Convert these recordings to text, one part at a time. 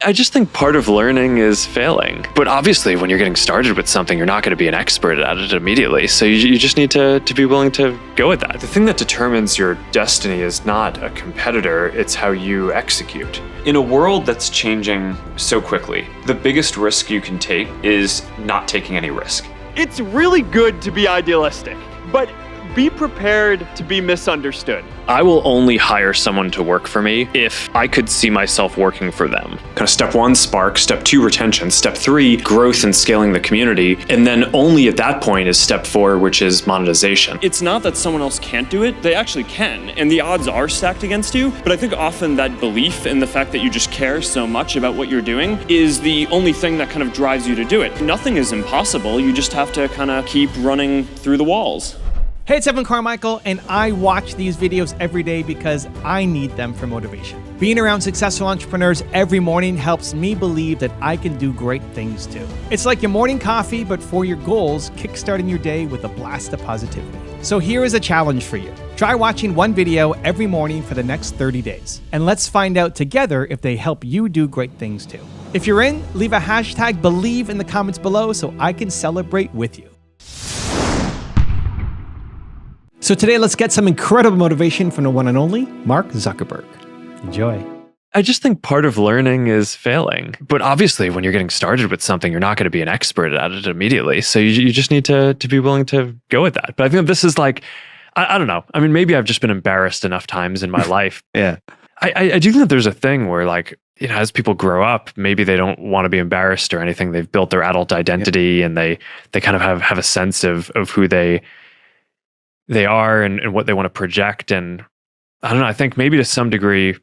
I just think part of learning is failing. But obviously, when you're getting started with something, you're not going to be an expert at it immediately. So you just need to be willing to go with that. The thing that determines your destiny is not a competitor, it's how you execute. In a world that's changing so quickly, the biggest risk you can take is not taking any risk. It's really good to be idealistic, but be prepared to be misunderstood. I will only hire someone to work for me if I could see myself working for them. Kind of step 1, spark. Step 2, retention. Step 3, growth and scaling the community. And then only at that point is step 4, which is monetization. It's not that someone else can't do it, they actually can. And the odds are stacked against you. But I think often that belief in the fact that you just care so much about what you're doing is the only thing that kind of drives you to do it. Nothing is impossible. You just have to kind of keep running through the walls. Hey, it's Evan Carmichael, and I watch these videos every day because I need them for motivation. Being around successful entrepreneurs every morning helps me believe that I can do great things too. It's like your morning coffee, but for your goals, kickstarting your day with a blast of positivity. So here is a challenge for you. Try watching one video every morning for the next 30 days. And let's find out together if they help you do great things too. If you're in, leave a hashtag believe in the comments below so I can celebrate with you. So today, let's get some incredible motivation from the one and only Mark Zuckerberg. Enjoy. I just think part of learning is failing. But obviously, when you're getting started with something, you're not going to be an expert at it immediately. So you just need to be willing to go with that. But I think this is like, I don't know. I mean, maybe I've just been embarrassed enough times in my life. Yeah. I do think that there's a thing where like, you know, as people grow up, maybe they don't want to be embarrassed or anything. They've built their adult identity and they kind of have a sense of who they are and what they want to project. And I don't know, I think maybe to some degree,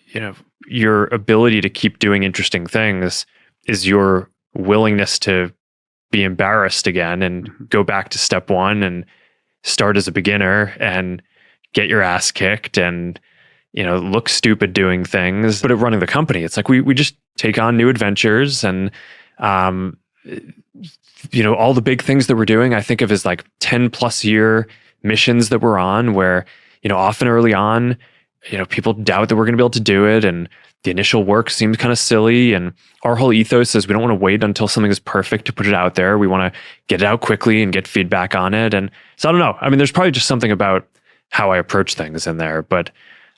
you know, your ability to keep doing interesting things is your willingness to be embarrassed again and go back to step 1 and start as a beginner and get your ass kicked and, you know, look stupid doing things. But at running the company, it's like we just take on new adventures and, you know, all the big things that we're doing, I think of as like 10+ year missions that we're on where, you know, often early on, you know, people doubt that we're going to be able to do it. And the initial work seems kind of silly. And our whole ethos is we don't want to wait until something is perfect to put it out there. We want to get it out quickly and get feedback on it. And so I don't know. I mean, there's probably just something about how I approach things in there. But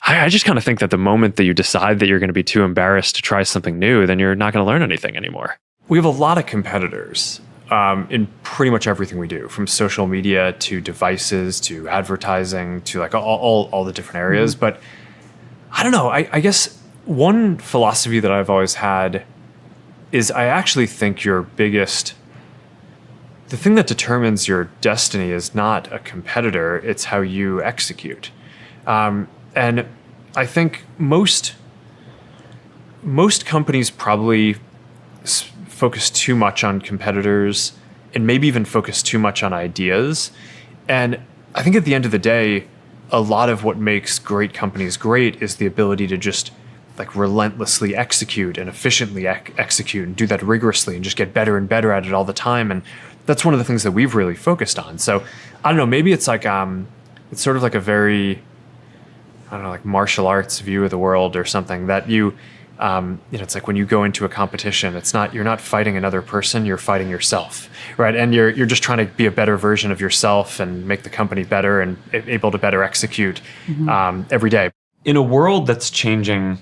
I just kind of think that the moment that you decide that you're going to be too embarrassed to try something new, then you're not going to learn anything anymore. We have a lot of competitors in pretty much everything we do, from social media to devices to advertising to like all the different areas. But I don't know, I guess one philosophy that I've always had is I actually think the thing that determines your destiny is not a competitor, it's how you execute. And I think most companies probably focus too much on competitors and maybe even focus too much on ideas. And I think at the end of the day, a lot of what makes great companies great is the ability to just like relentlessly execute and efficiently execute and do that rigorously and just get better and better at it all the time. And that's one of the things that we've really focused on. So I don't know, maybe it's like, it's sort of like a very, I don't know, like martial arts view of the world or something that you know, it's like when you go into a competition, you're not fighting another person, you're fighting yourself, right? And you're just trying to be a better version of yourself and make the company better and able to better execute every day. In a world that's changing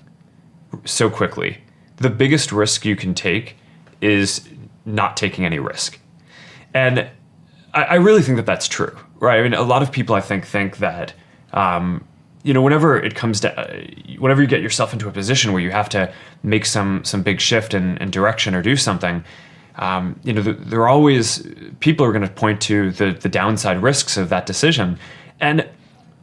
so quickly, the biggest risk you can take is not taking any risk. And I really think that that's true, right? I mean, a lot of people I think that, you know, whenever it comes to, whenever you get yourself into a position where you have to make some big shift in direction or do something, you know, there are always, people are going to point to the downside risks of that decision. And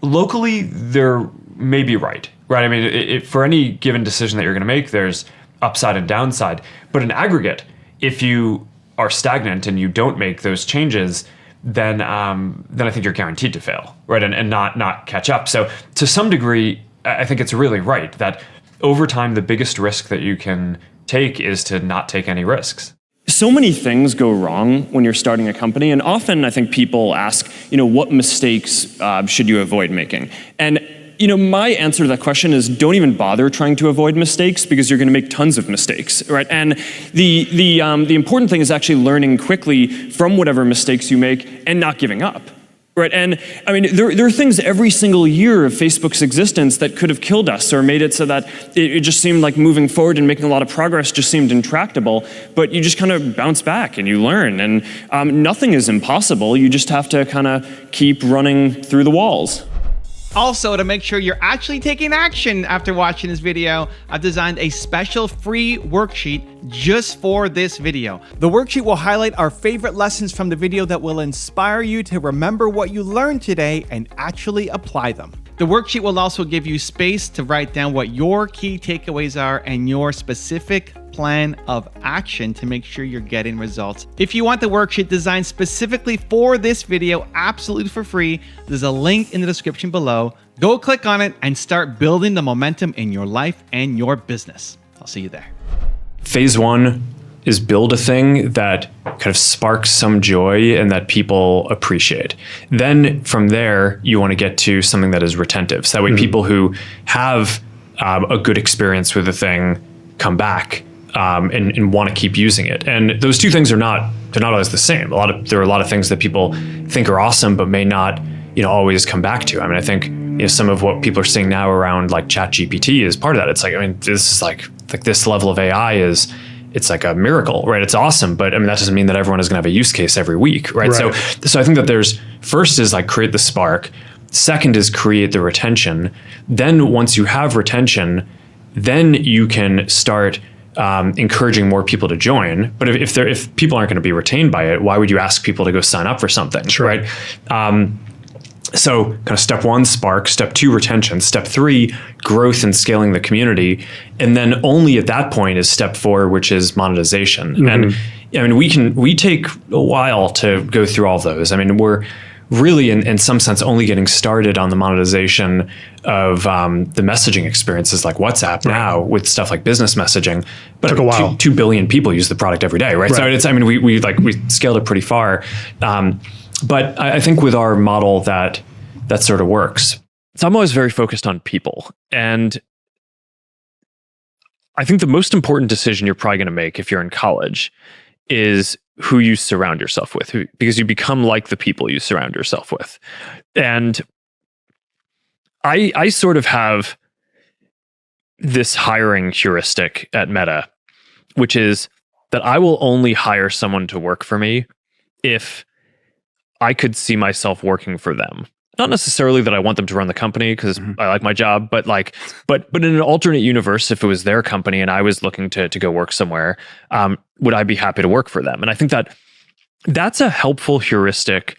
locally, they're maybe right? I mean, for any given decision that you're going to make, there's upside and downside. But in aggregate, if you are stagnant and you don't make those changes, then I think you're guaranteed to fail, right? And not catch up. So to some degree, I think it's really right that over time, the biggest risk that you can take is to not take any risks. So many things go wrong when you're starting a company, and often I think people ask, you know, what mistakes should you avoid making? And my answer to that question is don't even bother trying to avoid mistakes because you're going to make tons of mistakes, right? And the important thing is actually learning quickly from whatever mistakes you make and not giving up. Right, and I mean, there are things every single year of Facebook's existence that could have killed us or made it so that it just seemed like moving forward and making a lot of progress just seemed intractable, but you just kind of bounce back and you learn, and nothing is impossible. You just have to kind of keep running through the walls. Also, to make sure you're actually taking action after watching this video, I've designed a special free worksheet just for this video. The worksheet will highlight our favorite lessons from the video that will inspire you to remember what you learned today and actually apply them. The worksheet will also give you space to write down what your key takeaways are and your specific plan of action to make sure you're getting results. If you want the worksheet designed specifically for this video, absolutely for free, there's a link in the description below. Go click on it and start building the momentum in your life and your business. I'll see you there. Phase one is build a thing that kind of sparks some joy and that people appreciate. Then from there, you want to get to something that is retentive. So that way people who have a good experience with the thing come back and want to keep using it. And those two things they're not always the same. There are a lot of things that people think are awesome, but may not, always come back to. I mean, I think some of what people are seeing now around like ChatGPT is part of that. It's like, I mean, this is like this level of AI it's like a miracle, right? It's awesome, but I mean, that doesn't mean that everyone is going to have a use case every week, right? So I think that there's first is like create the spark. Second is create the retention. Then once you have retention, then you can start encouraging more people to join. But if people aren't going to be retained by it, why would you ask people to go sign up for something, right? So kind of step one, spark. Step two, retention. Step three, growth and scaling the community. And then only at that point is step four, which is monetization. And I mean, we take a while to go through all of those. I mean, we're really in some sense only getting started on the monetization of the messaging experiences like WhatsApp now with stuff like business messaging. But took a while. 2 billion people use the product every day, right? So it's, I mean, we scaled it pretty far. But I think with our model that sort of works. So I'm always very focused on people. And I think the most important decision you're probably going to make if you're in college is who you surround yourself with, because you become like the people you surround yourself with. And I sort of have this hiring heuristic at Meta, which is that I will only hire someone to work for me if I could see myself working for them. Not necessarily that I want them to run the company because I like my job, but in an alternate universe, if it was their company and I was looking to go work somewhere, would I be happy to work for them? And I think that's a helpful heuristic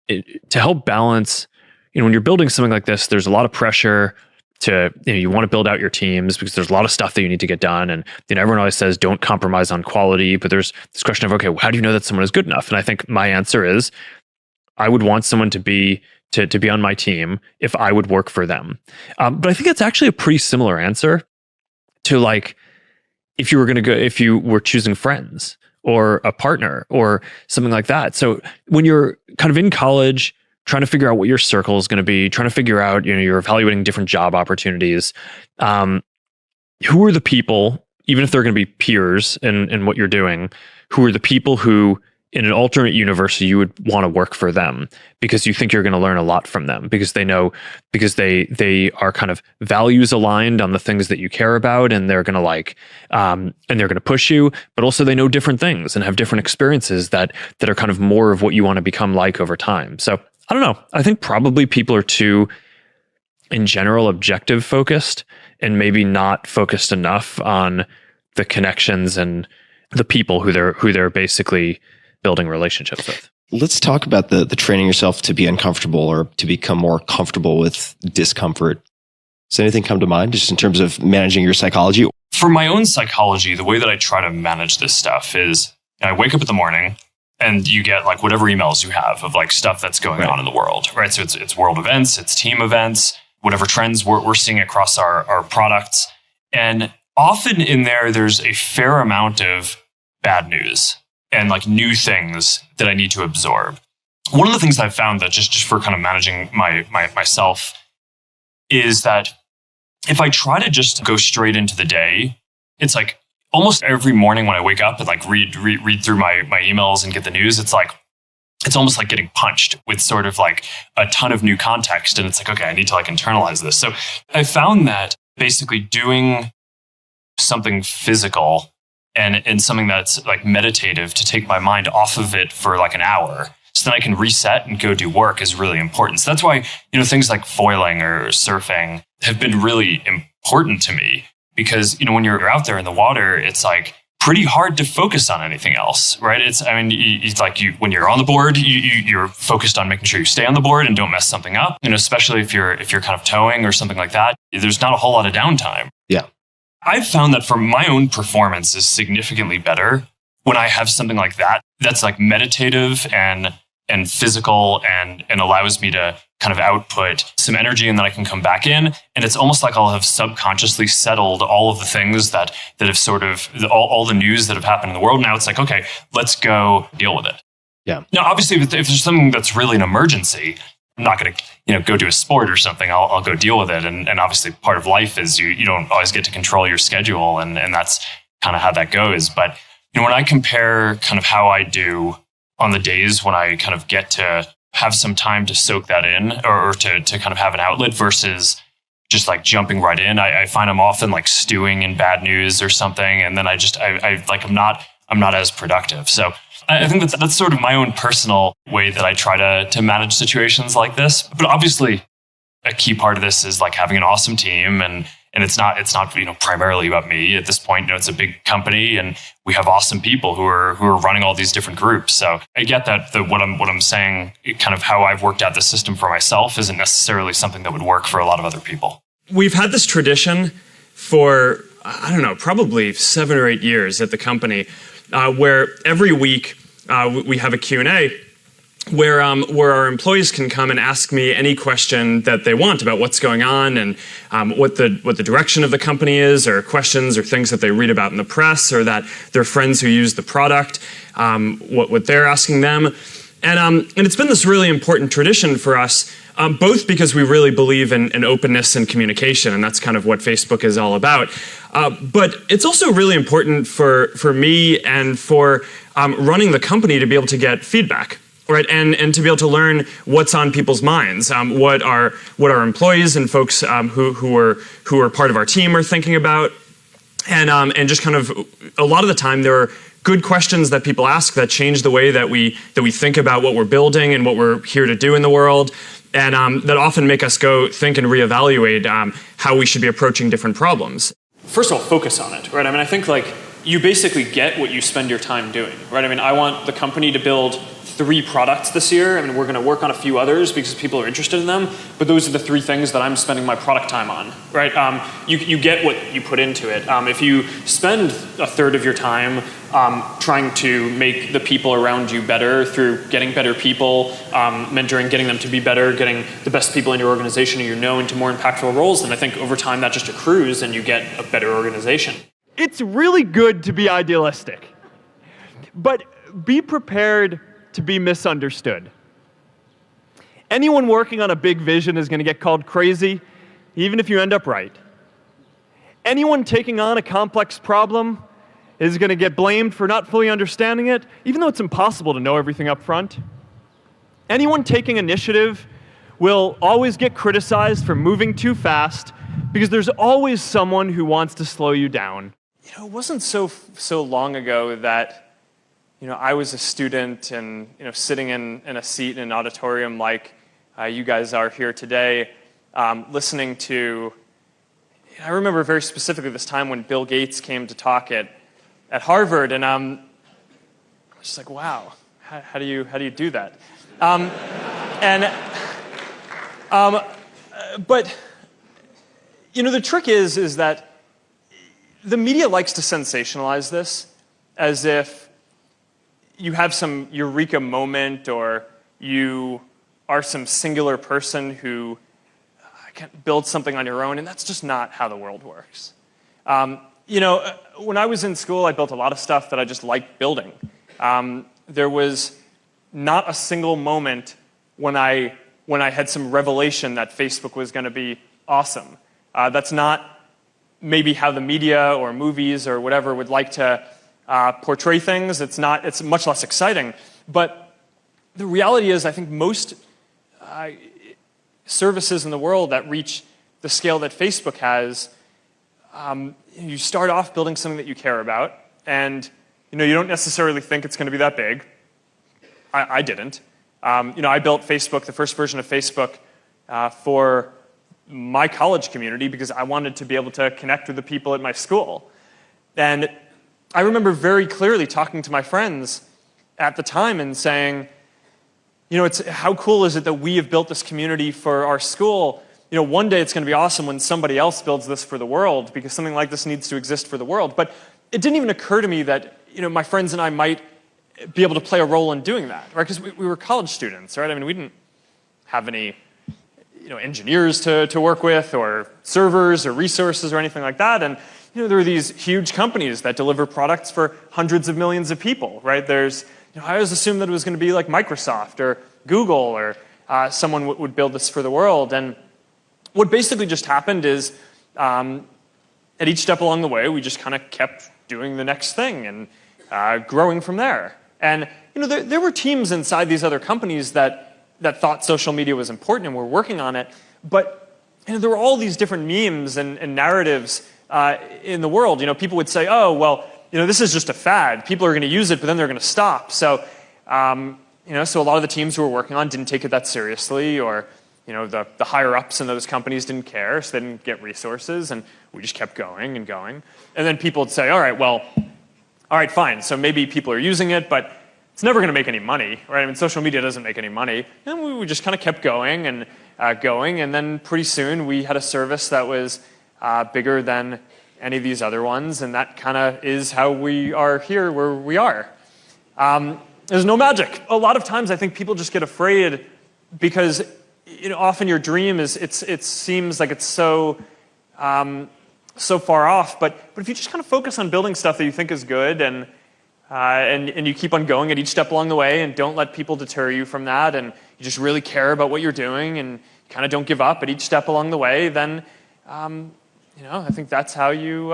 to help balance. When you're building something like this, there's a lot of pressure to, you want to build out your teams because there's a lot of stuff that you need to get done. And everyone always says, don't compromise on quality, but there's this question of, okay, how do you know that someone is good enough? And I think my answer is, I would want someone to be on my team if I would work for them. But I think that's actually a pretty similar answer to like, if you were choosing friends or a partner or something like that. So when you're kind of in college, trying to figure out what your circle is going to be, trying to figure out, you're evaluating different job opportunities. Who are the people, even if they're going to be peers in what you're doing, who are the people who in an alternate universe you would want to work for them because you think you're going to learn a lot from them because they are kind of values aligned on the things that you care about and they're going to and they're going to push you, but also they know different things and have different experiences that are kind of more of what you want to become like over time. So I don't know. I think probably people are too, in general, objective focused and maybe not focused enough on the connections and the people who they're basically building relationships with. Let's talk about the training yourself to be uncomfortable or to become more comfortable with discomfort. Does anything come to mind just in terms of managing your psychology? For my own psychology, the way that I try to manage this stuff is I wake up in the morning and you get like whatever emails you have of like stuff that's going on in the world, right? So it's world events, it's team events, whatever trends we're seeing across our products. And often in there's a fair amount of bad news and like new things that I need to absorb. One of the things I've found that just for kind of managing myself is that if I try to just go straight into the day, it's like almost every morning when I wake up and like read through my emails and get the news, it's almost like getting punched with sort of like a ton of new context. And it's like, okay, I need to like internalize this. So I found that basically doing something physical and something that's like meditative to take my mind off of it for like an hour so that I can reset and go do work is really important. So that's why, things like foiling or surfing have been really important to me because, when you're out there in the water, it's like pretty hard to focus on anything else, right? It's like when you're on the board, you're focused on making sure you stay on the board and don't mess something up. Especially if you're kind of towing or something like that, there's not a whole lot of downtime. Yeah. I've found that for my own performance is significantly better when I have something like that that's like meditative and physical and allows me to kind of output some energy and then I can come back in. And it's almost like I'll have subconsciously settled all of the things that have sort of all the news that have happened in the world. Now it's like, okay, let's go deal with it. Yeah. Now, obviously, if there's something that's really an emergency, I'm not going to, go do a sport or something. I'll go deal with it. And obviously part of life is you don't always get to control your schedule. And that's kind of how that goes. But, when I compare kind of how I do on the days when I kind of get to have some time to soak that in or to kind of have an outlet versus just like jumping right in, I find I'm often like stewing in bad news or something. And then I'm not as productive. So I think that's sort of my own personal way that I try to manage situations like this. But obviously a key part of this is like having an awesome team and it's not primarily about me at this point. It's a big company and we have awesome people who are running all these different groups. So I get that what I'm saying, kind of how I've worked out the system for myself isn't necessarily something that would work for a lot of other people. We've had this tradition for, I don't know, probably 7 or 8 years at the company, where every week we have a Q&A where our employees can come and ask me any question that they want about what's going on and what the direction of the company is, or questions or things that they read about in the press or that their friends who use the product, what they're asking them. And it's been this really important tradition for us, both because we really believe in openness and communication, and that's kind of what Facebook is all about. But it's also really important for me and for running the company to be able to get feedback. Right, and to be able to learn what's on people's minds, what our employees and folks who are part of our team are thinking about, and just kind of a lot of the time there are good questions that people ask that change the way that we think about what we're building and what we're here to do in the world, and that often make us go think and reevaluate how we should be approaching different problems. First of all, focus on it, right? I think like you basically get what you spend your time doing, right? I want the company to build 3 products this year. We're going to work on a few others because people are interested in them, but those are the 3 things that I'm spending my product time on, right? You get what you put into it. If you spend a third of your time trying to make the people around you better through getting better people, mentoring, getting them to be better, getting the best people in your organization into more impactful roles, then I think over time that just accrues and you get a better organization. It's really good to be idealistic, but be prepared to be misunderstood. Anyone working on a big vision is going to get called crazy, even if you end up right. Anyone taking on a complex problem is going to get blamed for not fully understanding it, even though it's impossible to know everything up front. Anyone taking initiative will always get criticized for moving too fast because there's always someone who wants to slow you down. It wasn't so long ago that I was a student and sitting in a seat in an auditorium like you guys are here today, listening to. I remember very specifically this time when Bill Gates came to talk at Harvard, and I was just like, wow, how do you do that? But the trick is that the media likes to sensationalize this as if you have some eureka moment or you are some singular person who can build something on your own, and that's just not how the world works. When I was in school, I built a lot of stuff that I just liked building. There was not a single moment when I had some revelation that Facebook was going to be awesome. That's not maybe how the media or movies or whatever would like to portray things. It's much less exciting. But the reality is, I think most services in the world that reach the scale that Facebook has, you start off building something that you care about, and you don't necessarily think it's going to be that big. I didn't. I built Facebook, the first version of Facebook, for my college community because I wanted to be able to connect with the people at my school. And I remember very clearly talking to my friends at the time and saying, how cool is it that we have built this community for our school? One day it's going to be awesome when somebody else builds this for the world, because something like this needs to exist for the world. But it didn't even occur to me that my friends and I might be able to play a role in doing that, right? Because we were college students, right? I mean, we didn't have any engineers to work with, or servers or resources or anything like that. And there are these huge companies that deliver products for hundreds of millions of people, right? I always assumed that it was going to be like Microsoft or Google or someone would build this for the world. And what basically just happened is at each step along the way, we just kind of kept doing the next thing and growing from there. And there were teams inside these other companies that thought social media was important and were working on it. But there were all these different memes and narratives in the world. People would say, oh, well, this is just a fad. People are going to use it, but then they're going to stop. So, so a lot of the teams who were working on didn't take it that seriously, or, the higher-ups in those companies didn't care, so they didn't get resources, and we just kept going and going. And then people would say, all right, fine, so maybe people are using it, but it's never going to make any money, right? I mean, social media doesn't make any money. And we just kind of kept going, and then pretty soon we had a service that was bigger than any of these other ones, and that kind of is how we are here where we are. There's no magic. A lot of times I think people just get afraid because often your dream is it seems like it's so far off, but if you just kind of focus on building stuff that you think is good and you keep on going at each step along the way and don't let people deter you from that, and you just really care about what you're doing and kind of don't give up at each step along the way, then I think that's how you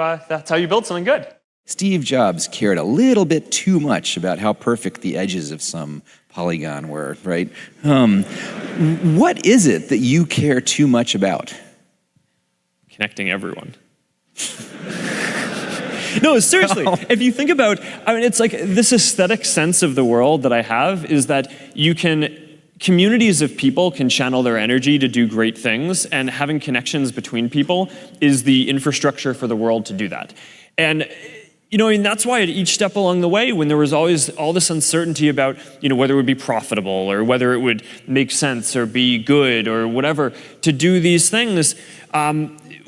build something good. Steve Jobs cared a little bit too much about how perfect the edges of some polygon were, right? What is it that you care too much about? Connecting everyone. No, seriously, if you think about, it's like this aesthetic sense of the world that I have is that communities of people can channel their energy to do great things, and having connections between people is the infrastructure for the world to do that. And that's why at each step along the way, when there was always all this uncertainty about, whether it would be profitable or whether it would make sense or be good or whatever, to do these things,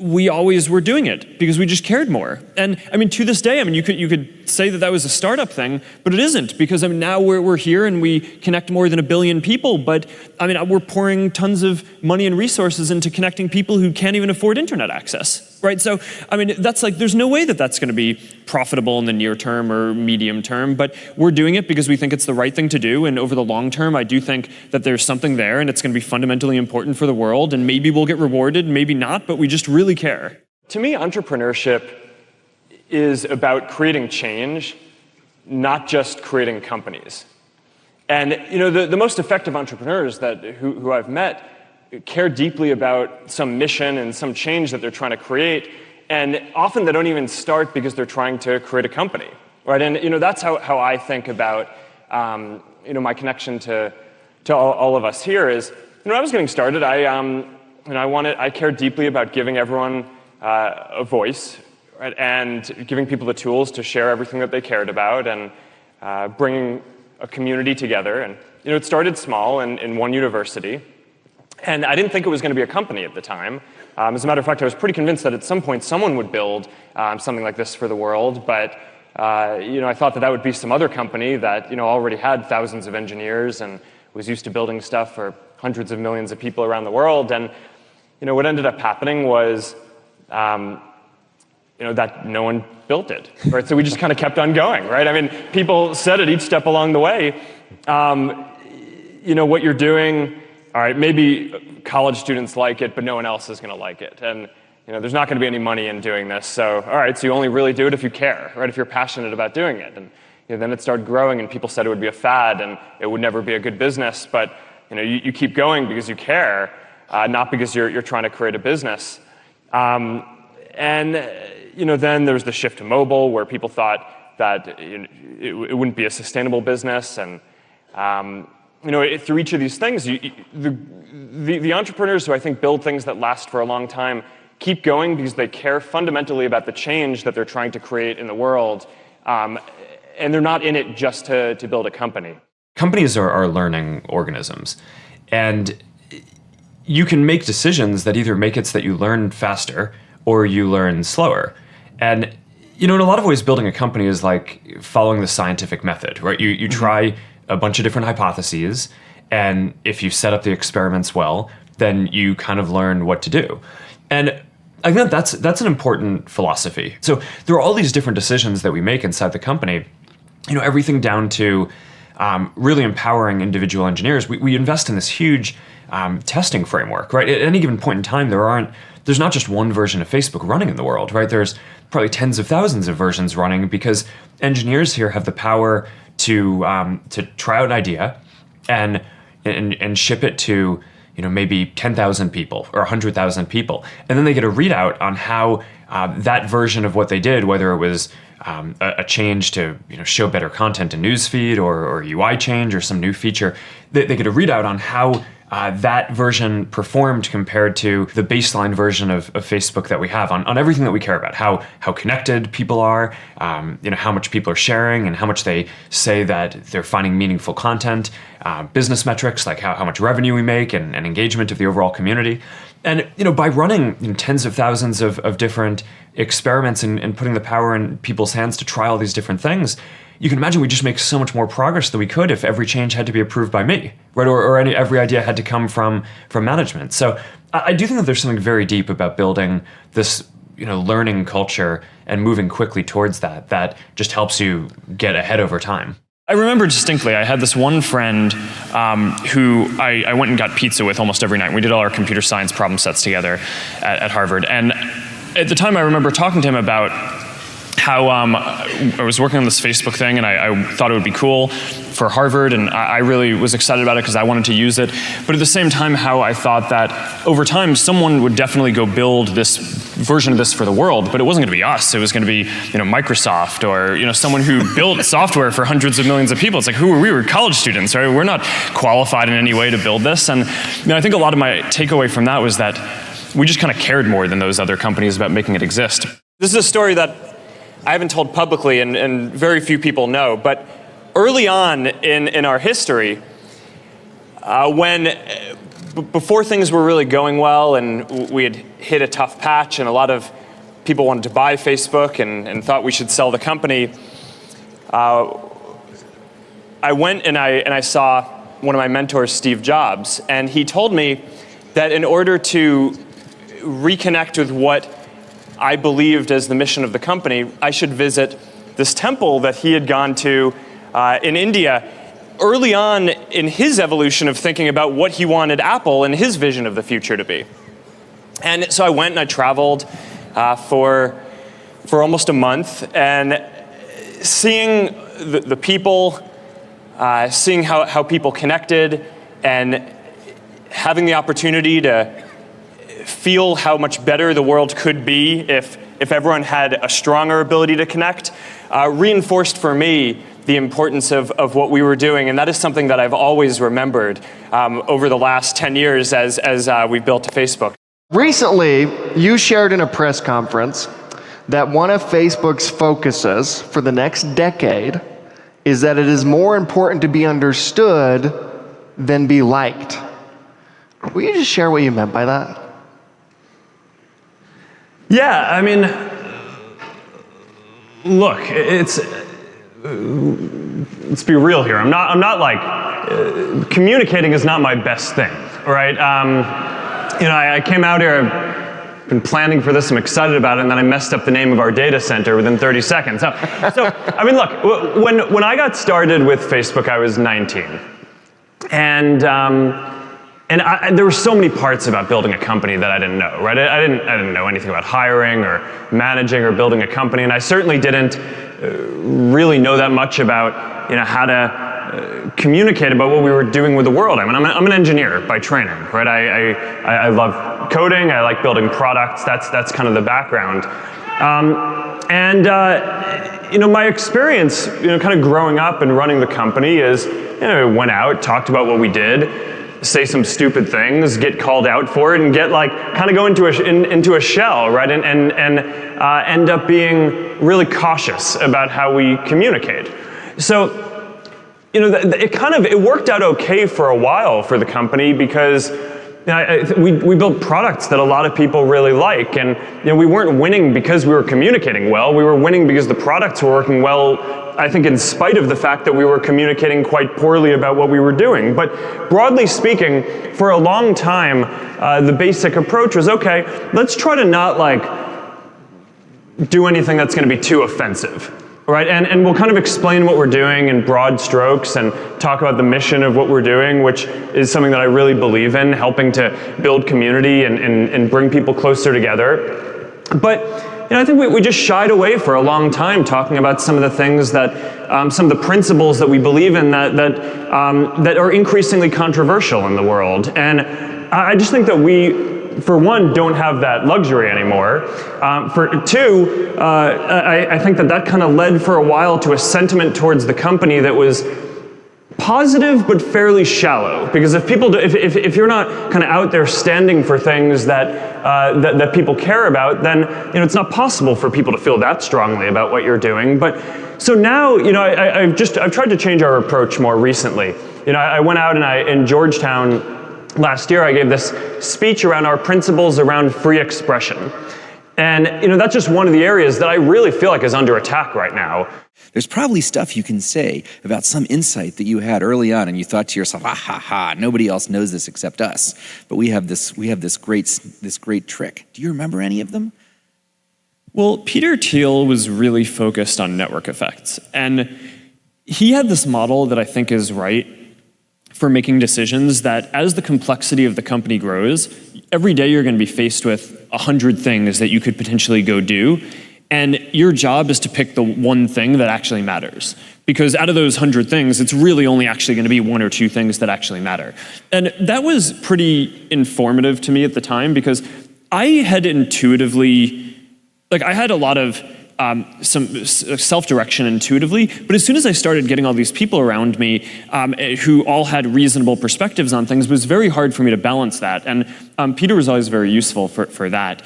we always were doing it because we just cared more. And to this day, you could say that was a startup thing, but it isn't, because now we're here and we connect more than 1 billion people. But we're pouring tons of money and resources into connecting people who can't even afford internet access, right? So that's there's no way that that's going to be profitable in the near term or medium term, but we're doing it because we think it's the right thing to do. And over the long term, I do think that there's something there, and it's going to be fundamentally important for the world. And maybe we'll get rewarded, maybe not, but we just really care. To me, entrepreneurship is about creating change, not just creating companies. And the most effective entrepreneurs who I've met care deeply about some mission and some change that they're trying to create, and often they don't even start because they're trying to create a company, right? And that's how I think about my connection to all of us here is, when I was getting started, I cared deeply about giving everyone a voice, right? And giving people the tools to share everything that they cared about, and bringing a community together. And it started small in one university, and I didn't think it was going to be a company at the time. As a matter of fact, I was pretty convinced that at some point someone would build something like this for the world, but I thought that would be some other company that already had thousands of engineers and was used to building stuff for hundreds of millions of people around the world. And what ended up happening was that no one built it, right? So we just kind of kept on going, right? People said at each step along the way, what you're doing, all right, maybe college students like it, but no one else is going to like it. And there's not going to be any money in doing this. So, all right, so you only really do it if you care, right? If you're passionate about doing it. And then it started growing, and people said it would be a fad, and it would never be a good business. But you keep going because you care, not because you're trying to create a business. And then there's the shift to mobile, where people thought that it wouldn't be a sustainable business. And through each of these things, the entrepreneurs who I think build things that last for a long time keep going because they care fundamentally about the change that they're trying to create in the world. And they're not in it just to build a company. Companies are learning organisms. And you can make decisions that either make it so that you learn faster or you learn slower. And in a lot of ways, building a company is like following the scientific method, right? You try a bunch of different hypotheses, and if you set up the experiments well, then you kind of learn what to do. And I think that's an important philosophy. So there are all these different decisions that we make inside the company, everything down to really empowering individual engineers. We invest in this huge testing framework, right? At any given point in time, there's not just one version of Facebook running in the world, right? There's probably tens of thousands of versions running because engineers here have the power to try out an idea and ship it to maybe 10,000 people or 100,000 people, and then they get a readout on how that version of what they did, whether it was a change to show better content in newsfeed or UI change or some new feature, they get a readout on how that version performed compared to the baseline version of Facebook that we have on everything that we care about, how connected people are, how much people are sharing and how much they say that they're finding meaningful content, business metrics like how much revenue we make and engagement of the overall community. And by running tens of thousands of different experiments and putting the power in people's hands to try all these different things, you can imagine we just make so much more progress than we could if every change had to be approved by me, right? Or every idea had to come from management. So I do think that there's something very deep about building this learning culture and moving quickly towards that just helps you get ahead over time. I remember distinctly, I had this one friend who I went and got pizza with almost every night. We did all our computer science problem sets together at Harvard. And at the time, I remember talking to him about how I was working on this Facebook thing, and I thought it would be cool for Harvard, and I really was excited about it because I wanted to use it. But at the same time, how I thought that over time, someone would definitely go build this version of this for the world, but it wasn't going to be us. It was going to be Microsoft or someone who built software for hundreds of millions of people. It's like, who are we? We're college students, right? We're not qualified in any way to build this. And I think a lot of my takeaway from that was that we just kind of cared more than those other companies about making it exist. This is a story that I haven't told publicly and very few people know, but early on in our history, before things were really going well and we had hit a tough patch and a lot of people wanted to buy Facebook and thought we should sell the company, I went and I saw one of my mentors, Steve Jobs, and he told me that in order to reconnect with what I believed as the mission of the company, I should visit this temple that he had gone to in India early on in his evolution of thinking about what he wanted Apple and his vision of the future to be. And so I went and I traveled for almost a month, and seeing the people, seeing how people connected, and having the opportunity to feel how much better the world could be if everyone had a stronger ability to connect, reinforced for me the importance of what we were doing. And that is something that I've always remembered over the last 10 years as we've built Facebook. Recently, you shared in a press conference that one of Facebook's focuses for the next decade is that it is more important to be understood than be liked. Will you just share what you meant by that? Yeah, I mean, look, let's be real here. I'm not like, communicating is not my best thing, right? I came out here, I've been planning for this, I'm excited about it, and then I messed up the name of our data center within 30 seconds. So I mean, look, when I got started with Facebook, I was 19. And And there were so many parts about building a company that I didn't know, right? I didn't know anything about hiring or managing or building a company, and I certainly didn't really know that much about how to communicate about what we were doing with the world. I mean, I'm an engineer by training, right? I love coding. I like building products. That's kind of the background. My experience, kind of growing up and running the company is, went out, talked about what we did, say some stupid things, get called out for it, and get kind of go into a shell, right? And end up being really cautious about how we communicate. So, it worked out okay for a while for the company because we built products that a lot of people really like, and we weren't winning because we were communicating well. We were winning because the products were working well, I think, in spite of the fact that we were communicating quite poorly about what we were doing. But broadly speaking, for a long time, the basic approach was, okay, let's try to not do anything that's going to be too offensive. Right, and we'll kind of explain what we're doing in broad strokes and talk about the mission of what we're doing, which is something that I really believe in, helping to build community and bring people closer together. But I think we just shied away for a long time talking about some of the things that, some of the principles that we believe in that are increasingly controversial in the world. And I just think that we, for one, don't have that luxury anymore. For two, I think that kind of led for a while to a sentiment towards the company that was positive but fairly shallow. Because if you're not kind of out there standing for things that people care about, then it's not possible for people to feel that strongly about what you're doing. But so now, I've tried to change our approach more recently. I went out and in Georgetown last year, I gave this speech around our principles around free expression. And that's just one of the areas that I really feel like is under attack right now. There's probably stuff you can say about some insight that you had early on, and you thought to yourself, nobody else knows this except us. But we have this great trick. Do you remember any of them? Well, Peter Thiel was really focused on network effects. And he had this model that I think is right for making decisions that as the complexity of the company grows, every day you're going to be faced with 100 things that you could potentially go do. And your job is to pick the one thing that actually matters. Because out of those 100 things, it's really only actually going to be one or two things that actually matter. And that was pretty informative to me at the time because I had intuitively, I had a lot of some self-direction intuitively, but as soon as I started getting all these people around me who all had reasonable perspectives on things, it was very hard for me to balance that. And Peter was always very useful for that.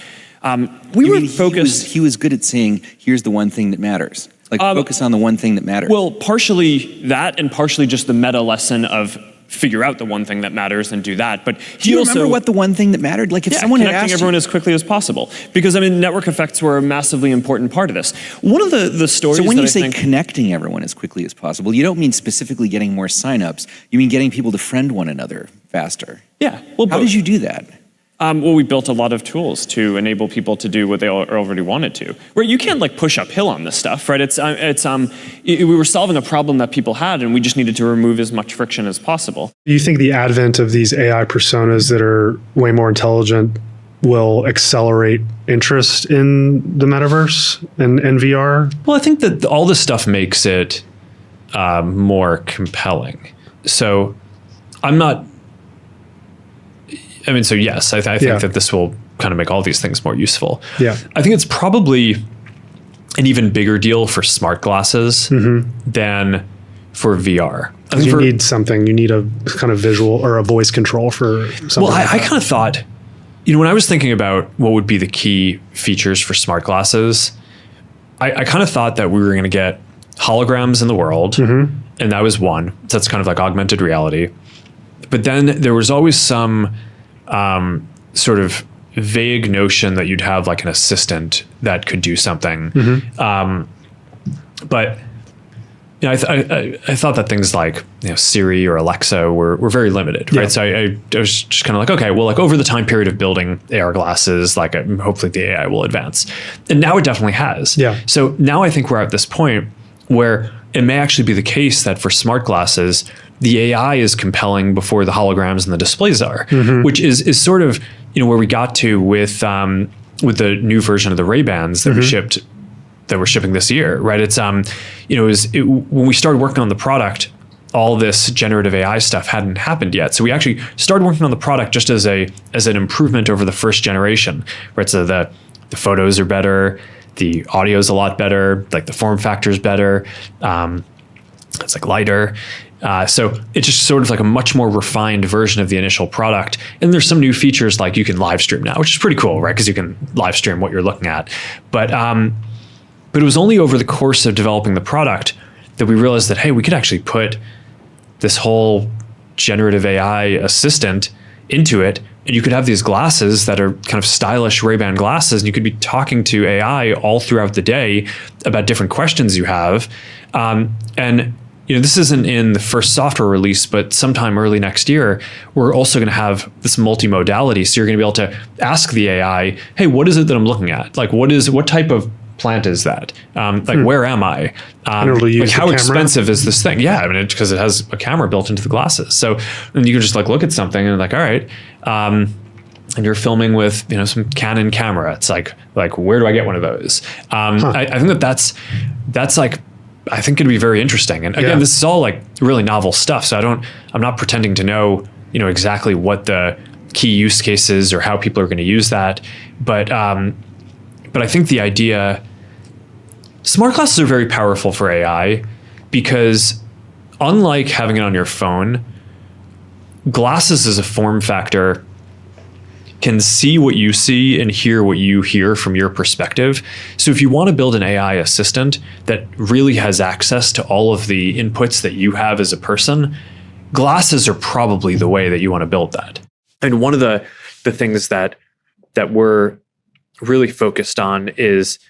We were focused. He was good at saying, "Here's the one thing that matters." Focus on the one thing that matters. Well, partially that, and partially just the meta lesson of figure out the one thing that matters and do that. But do you remember what the one thing that mattered? If someone had asked connecting everyone as quickly as possible. Because network effects were a massively important part of this. One of the stories. So when you say connecting everyone as quickly as possible, you don't mean specifically getting more signups. You mean getting people to friend one another faster. Yeah. Well, how did you do that? We built a lot of tools to enable people to do what they already wanted to. Where you can't push uphill on this stuff, right? We were solving a problem that people had, and we just needed to remove as much friction as possible. Do you think the advent of these AI personas that are way more intelligent will accelerate interest in the metaverse and VR? Well, I think that all this stuff makes it more compelling. So so yes, I think that this will kind of make all these things more useful. Yeah. I think it's probably an even bigger deal for smart glasses than for VR. You need a kind of visual or a voice control for something. Well, I kind of thought, when I was thinking about what would be the key features for smart glasses, I kind of thought that we were going to get holograms in the world, and that was one. So that's kind of like augmented reality. But then there was always some sort of vague notion that you'd have an assistant that could do something. But I thought that things like Siri or Alexa were very limited, right? So I was just kind of okay, well, over the time period of building AR glasses, hopefully the AI will advance, and now it definitely has. Yeah. So now I think we're at this point where it may actually be the case that for smart glasses, the AI is compelling before the holograms and the displays are, which is sort of, where we got to with the new version of the Ray-Bans that we're shipping this year, right? It's when we started working on the product, all this generative AI stuff hadn't happened yet. So we actually started working on the product just as an improvement over the first generation, right? So the photos are better, the audio is a lot better, like the form factor is better, it's like lighter. So it's just sort of like a much more refined version of the initial product. And there's some new features like you can live stream now, which is pretty cool, right? Because you can live stream what you're looking at. But it was only over the course of developing the product that we realized that, hey, we could actually put this whole generative AI assistant into it, and you could have these glasses that are kind of stylish Ray-Ban glasses, and you could be talking to AI all throughout the day about different questions you have. And this isn't in the first software release, but sometime early next year, we're also going to have this multimodality. So you're going to be able to ask the AI, hey, what is it that I'm looking at? Like, what type of plant is that? Where am I? Like, how expensive is this thing? Yeah, I mean, because it has a camera built into the glasses. So then you can just like look at something and like, all right, and you're filming with some Canon camera. It's like where do I get one of those? I think that's like, I think it'd be very interesting. And again, this is all like really novel stuff. So I'm not pretending to know exactly what the key use cases or how people are going to use that, but I think the idea. Smart glasses are very powerful for AI because unlike having it on your phone, glasses as a form factor can see what you see and hear what you hear from your perspective. So if you want to build an AI assistant that really has access to all of the inputs that you have as a person, glasses are probably the way that you want to build that. And one of the things that we're really focused on is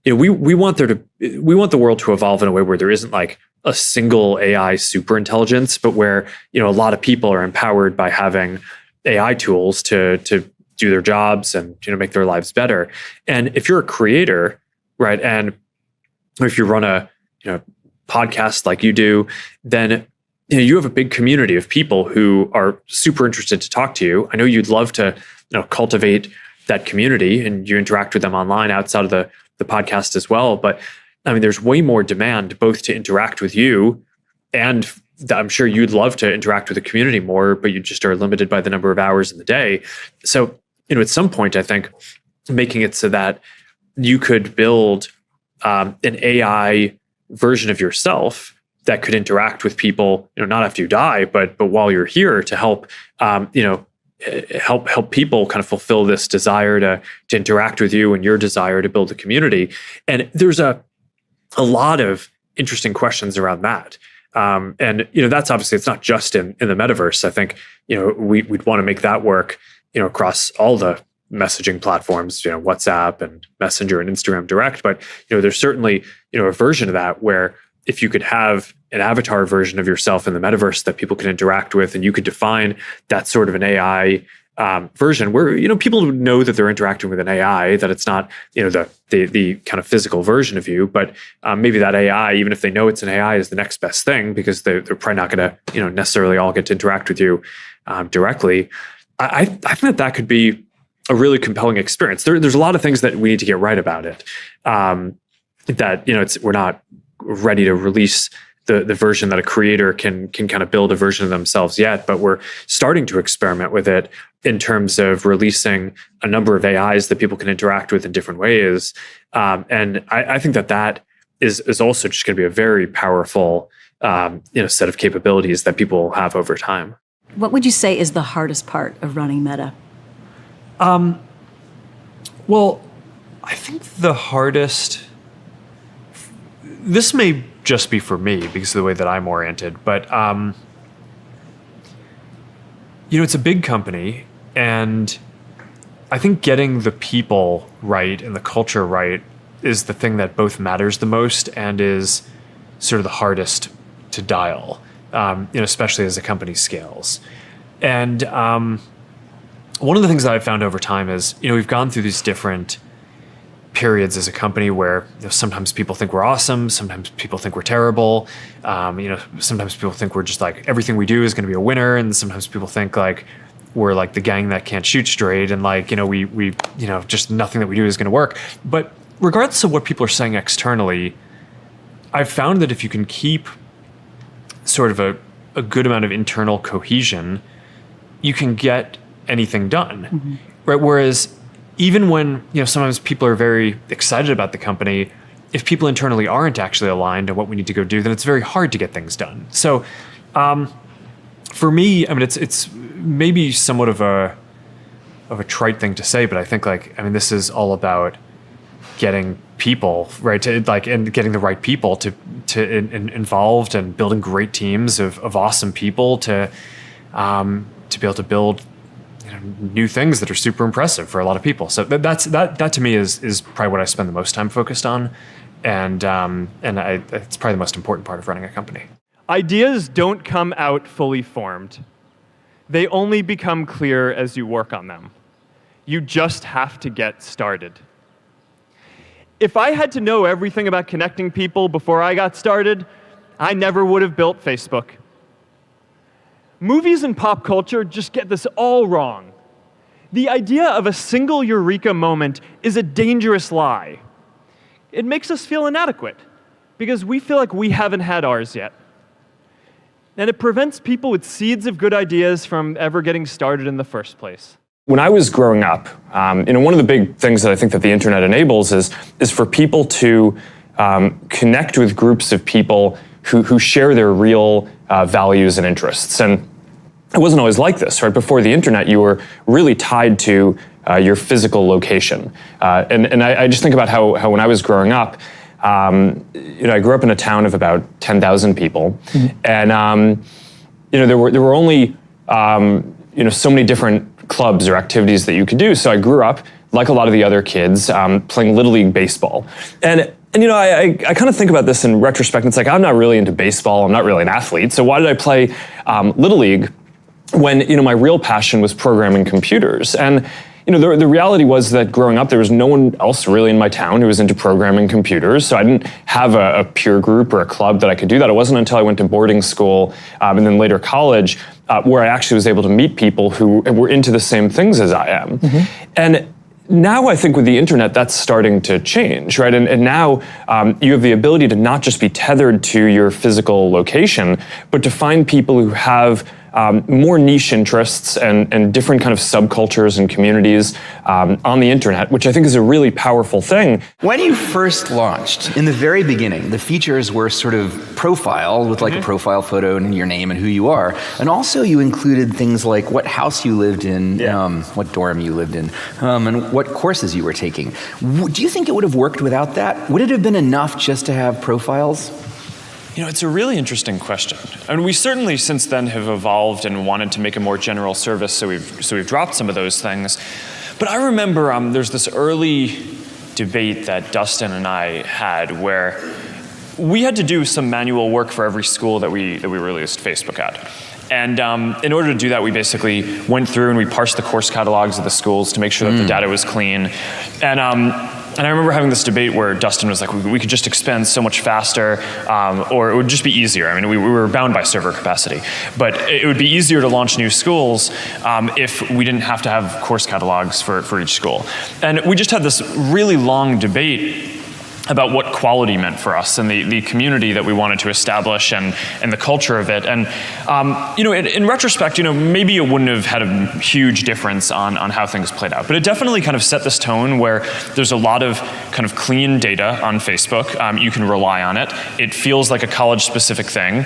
we want the world to evolve in a way where there isn't like a single AI superintelligence, but where a lot of people are empowered by having AI tools to do their jobs and make their lives better. And if you're a creator, right, and if you run a podcast like you do, then you have a big community of people who are super interested to talk to you. I know you'd love to cultivate that community and you interact with them online outside of the podcast as well. But I mean, there's way more demand both to interact with you, and I'm sure you'd love to interact with the community more, but you just are limited by the number of hours in the day. So, at some point, I think making it so that you could build an AI version of yourself that could interact with people, not after you die, but while you're here to help, help people kind of fulfill this desire to interact with you and your desire to build a community. And there's a lot of interesting questions around that. And that's obviously, it's not just in the metaverse. I think we'd want to make that work across all the messaging platforms, WhatsApp and Messenger and Instagram Direct. But there's certainly a version of that where if you could have an avatar version of yourself in the metaverse that people can interact with, and you could define that sort of an AI version where people would know that they're interacting with an AI, that it's not the kind of physical version of you, but maybe that AI, even if they know it's an AI, is the next best thing because they're probably not going to necessarily all get to interact with you directly. I think that could be a really compelling experience. There's a lot of things that we need to get right about it. We're not ready to release the version that a creator can kind of build a version of themselves yet, but we're starting to experiment with it in terms of releasing a number of AIs that people can interact with in different ways. And I think that is also just going to be a very powerful set of capabilities that people will have over time. What would you say is the hardest part of running Meta? Well, I think the hardest, this may just be for me because of the way that I'm oriented, but it's a big company, and I think getting the people right and the culture right is the thing that both matters the most and is sort of the hardest to dial, especially as a company scales. And one of the things that I've found over time is, we've gone through these different periods as a company where sometimes people think we're awesome, sometimes people think we're terrible. Sometimes people think we're just like everything we do is going to be a winner, and sometimes people think like we're like the gang that can't shoot straight, and like we just nothing that we do is going to work. But regardless of what people are saying externally, I've found that if you can keep sort of a good amount of internal cohesion, you can get anything done, right? Whereas even when sometimes people are very excited about the company, if people internally aren't actually aligned on what we need to go do, then it's very hard to get things done. So for me, I mean, it's maybe somewhat of a trite thing to say, but I think this is all about getting people right and getting the right people to involved and building great teams of awesome people to be able to build new things that are super impressive for a lot of people. So that to me is probably what I spend the most time focused on, and it's probably the most important part of running a company. Ideas don't come out fully formed. They only become clear as you work on them. You just have to get started. If I had to know everything about connecting people before I got started, I never would have built Facebook. Movies and pop culture just get this all wrong. The idea of a single eureka moment is a dangerous lie. It makes us feel inadequate because we feel like we haven't had ours yet. And it prevents people with seeds of good ideas from ever getting started in the first place. When I was growing up, one of the big things that I think that the internet enables is for people to connect with groups of people who share their real values and interests. And it wasn't always like this, right? Before the internet, you were really tied to your physical location. And I just think about how when I was growing up, I grew up in a town of about 10,000 people, and there were only so many different clubs or activities that you could do. So I grew up, like a lot of the other kids, playing Little League baseball. And I kind of think about this in retrospect. It's like, I'm not really into baseball. I'm not really an athlete. So why did I play Little League when my real passion was programming computers? And the reality was that growing up, there was no one else really in my town who was into programming computers. So I didn't have a peer group or a club that I could do that. It wasn't until I went to boarding school and then later college where I actually was able to meet people who were into the same things as I am. And now I think with the internet, that's starting to change, right? And now you have the ability to not just be tethered to your physical location, but to find people who have more niche interests and different kind of subcultures and communities on the internet, which I think is a really powerful thing. When you first launched, in the very beginning, the features were sort of profile with like a profile photo and your name and who you are. And also you included things like what house you lived in, what dorm you lived in, and what courses you were taking. Do you think it would have worked without that? Would it have been enough just to have profiles? It's a really interesting question. I mean, we certainly since then have evolved and wanted to make a more general service, so we've dropped some of those things. But I remember there's this early debate that Dustin and I had where we had to do some manual work for every school that we released Facebook at. And in order to do that, we basically went through and we parsed the course catalogs of the schools to make sure that the data was clean. And I remember having this debate where Dustin was like, we could just expand so much faster, or it would just be easier. I mean, we were bound by server capacity, but it would be easier to launch new schools if we didn't have to have course catalogs for each school. And we just had this really long debate about what quality meant for us and the community that we wanted to establish and the culture of it. And, in retrospect, maybe it wouldn't have had a huge difference on how things played out. But it definitely kind of set this tone where there's a lot of kind of clean data on Facebook. You can rely on it. It feels like a college-specific thing,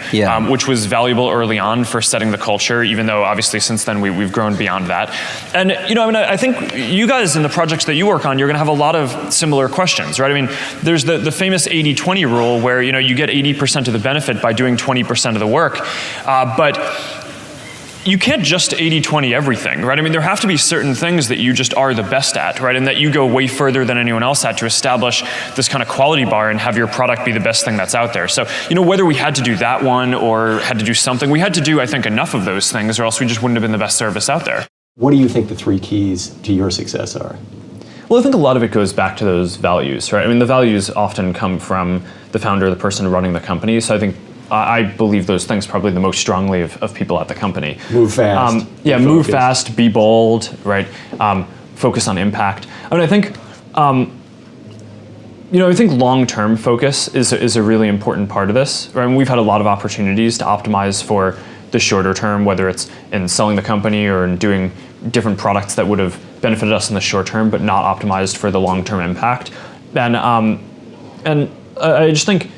which was valuable early on for setting the culture, even though obviously since then we've grown beyond that. And, I think you guys in the projects that you work on, you're going to have a lot of similar questions, right? I mean, there's the famous 80-20 rule where you get 80% of the benefit by doing 20% of the work, but you can't just 80-20 everything, right? I mean, there have to be certain things that you just are the best at, right? And that you go way further than anyone else at to establish this kind of quality bar and have your product be the best thing that's out there. So, whether we had to do that one or had to do something, we had to do, I think, enough of those things or else we just wouldn't have been the best service out there. What do you think the 3 keys to your success are? Well, I think a lot of it goes back to those values, right? I mean, the values often come from the founder, the person running the company. So I think I believe those things probably the most strongly of people at the company. Move fast. Move fast, be bold, right? Focus on impact. I mean, I think, I think long-term focus is a really important part of this, right? I mean, we've had a lot of opportunities to optimize for the shorter term, whether it's in selling the company or in doing different products that would have benefited us in the short term, but not optimized for the long-term impact. And I just think,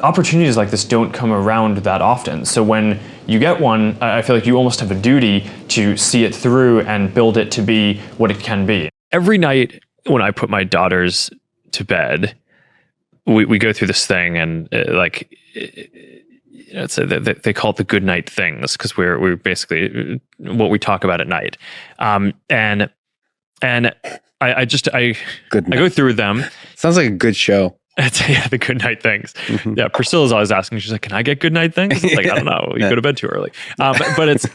opportunities like this don't come around that often. So when you get one, I feel like you almost have a duty to see it through and build it to be what it can be. Every night when I put my daughters to bed, we go through this thing, and they call it the good night things, because we're basically what we talk about at night. And I go through them. Sounds like a good show. The good night things. Mm-hmm. Yeah, Priscilla's always asking. She's like, "Can I get good night things?" It's like, I don't know. You go to bed too early. But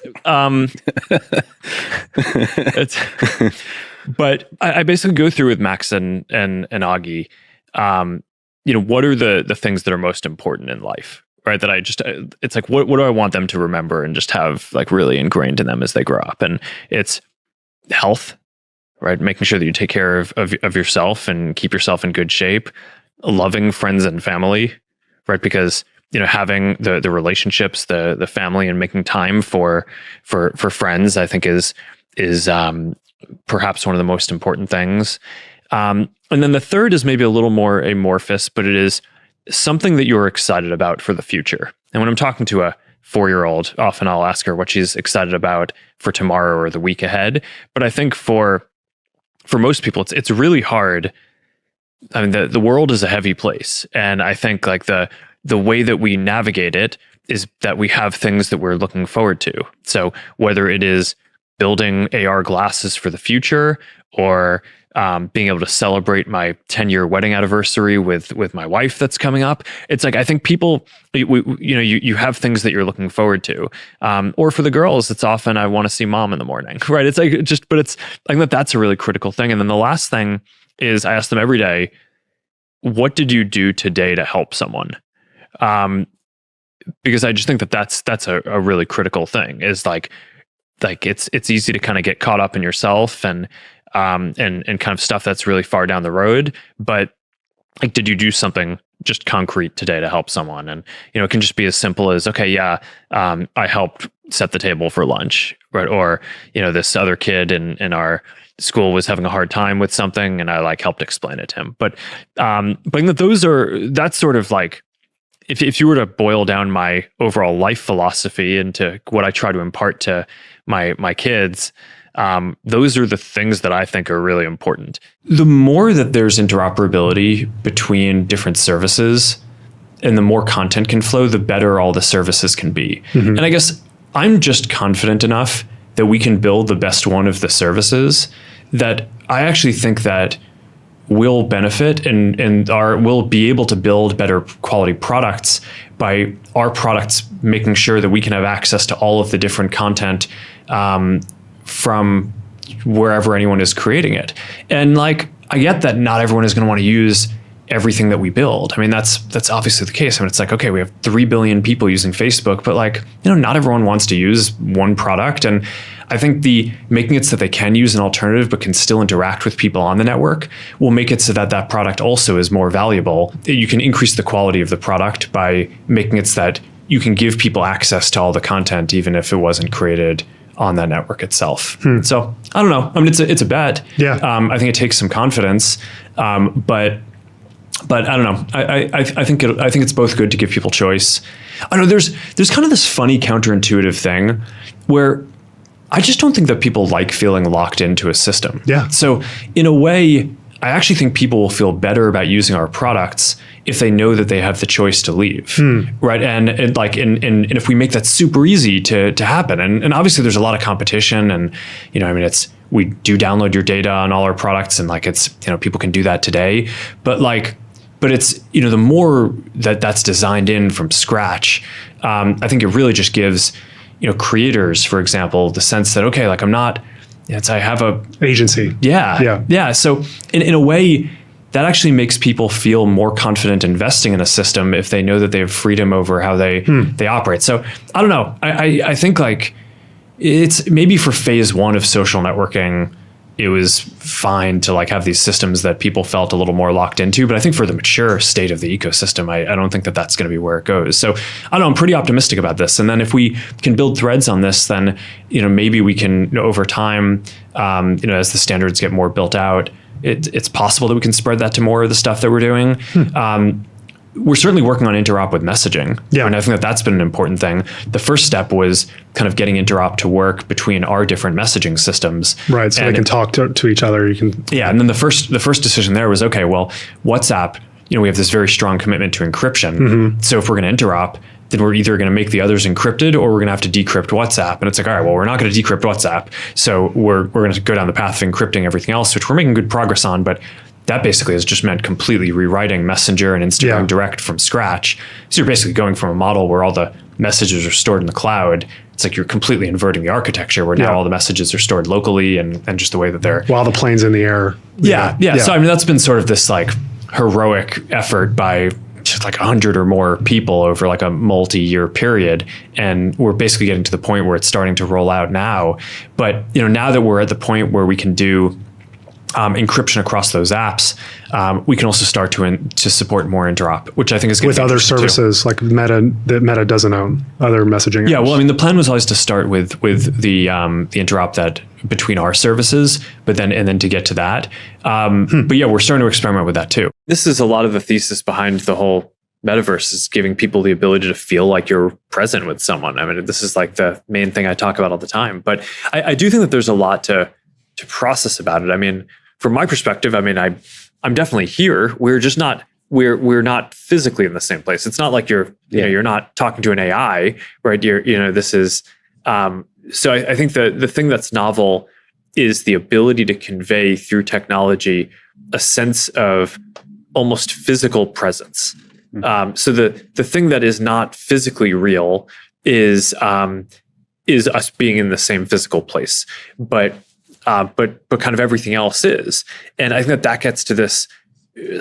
but I basically go through with Max and Augie. What are the things that are most important in life, right? That it's like, what do I want them to remember and just have like really ingrained in them as they grow up? And it's health, right? Making sure that you take care of yourself and keep yourself in good shape. Loving friends and family, right? Because having the relationships, the family, and making time for friends, I think is perhaps one of the most important things. And then the third is maybe a little more amorphous, but it is something that you're excited about for the future. And when I'm talking to a 4-year-old, often I'll ask her what she's excited about for tomorrow or the week ahead. But I think for most people, it's really hard. I mean, the world is a heavy place. And I think like the way that we navigate it is that we have things that we're looking forward to. So whether it is building AR glasses for the future, or being able to celebrate my 10-year wedding anniversary with my wife that's coming up, it's like, I think people, you have things that you're looking forward to. Or for the girls, it's often, I want to see mom in the morning, right? It's like, I think that's a really critical thing. And then the last thing is, I ask them every day, what did you do today to help someone? Because I just think that's a really critical thing, is like it's easy to kind of get caught up in yourself and kind of stuff that's really far down the road. But like, did you do something just concrete today to help someone? And, it can just be as simple as, okay, yeah, I helped set the table for lunch, right? Or, this other kid in our school was having a hard time with something, and I helped explain it to him. But I think that's sort of like, if you were to boil down my overall life philosophy into what I try to impart to my kids, those are the things that I think are really important. The more that there's interoperability between different services, and the more content can flow, the better all the services can be. Mm-hmm. And I guess I'm just confident enough that we can build the best one of the services that I actually think that we'll benefit and we'll be able to build better quality products by our products making sure that we can have access to all of the different content from wherever anyone is creating it. And I get that not everyone is going to want to use everything that we build. I mean, that's obviously the case. I mean, it's like, okay, we have 3 billion people using Facebook, but not everyone wants to use one product. And I think making it so that they can use an alternative but can still interact with people on the network will make it so that product also is more valuable. You can increase the quality of the product by making it so that you can give people access to all the content, even if it wasn't created on that network itself. So I don't know. I mean, it's a bet. Yeah. I think it takes some confidence, but I don't know. I think it's both good to give people choice. I know there's kind of this funny counterintuitive thing where I just don't think that people like feeling locked into a system. Yeah. So in a way, I actually think people will feel better about using our products if they know that they have the choice to leave, right? And if we make that super easy to happen, and obviously there's a lot of competition, and we do download your data on all our products, and people can do that today, but it's the more that's designed in from scratch, I think it really just gives creators, for example, the sense that, okay, I'm not I have a agency. Yeah. So in a way, that actually makes people feel more confident investing in a system if they know that they have freedom over how they operate. So I don't know. I think like it's maybe for phase one of social networking, it was fine to like have these systems that people felt a little more locked into. But I think for the mature state of the ecosystem, I don't think that that's going to be where it goes. So I don't know, I'm pretty optimistic about this. And then if we can build threads on this, then, maybe we can, over time, as the standards get more built out, it's possible that we can spread that to more of the stuff that we're doing. We're certainly working on interop with messaging. Yeah. And I think that that's been an important thing. The first step was kind of getting interop to work between our different messaging systems. Right. So they can talk to each other. Yeah. And then the first decision there was, okay, well, WhatsApp, we have this very strong commitment to encryption. So if we're going to interop, then we're either going to make the others encrypted or we're going to have to decrypt WhatsApp. And it's like, all right, well, we're not going to decrypt WhatsApp. So we're going to go down the path of encrypting everything else, which we're making good progress on. But that basically has just meant completely rewriting Messenger and Instagram Direct from scratch. So you're basically going from a model where all the messages are stored in the cloud. It's like you're completely inverting the architecture where now all the messages are stored locally and just the way that they're... While the plane's in the air. Yeah. So, I mean, that's been sort of this like heroic effort by just like 100 or more people over like a multi-year period. And we're basically getting to the point where it's starting to roll out now. But, now that we're at the point where we can do encryption across those apps, we can also start to support more interop, which I think is going to be with other services like Meta that Meta doesn't own, other messaging apps. Yeah, well, I mean, the plan was always to start with the interop that between our services, but then to get to that. But yeah, we're starting to experiment with that too. This is a lot of the thesis behind the whole metaverse, is giving people the ability to feel like you're present with someone. I mean, this is like the main thing I talk about all the time. But I do think that there's a lot to process about it. I mean, from my perspective, I mean, I'm definitely here. We're just not we're not physically in the same place. It's not like you're not talking to an AI, right? This is so I think the thing that's novel is the ability to convey through technology a sense of almost physical presence. So the thing that is not physically real is us being in the same physical place, but kind of everything else is. And I think that gets to this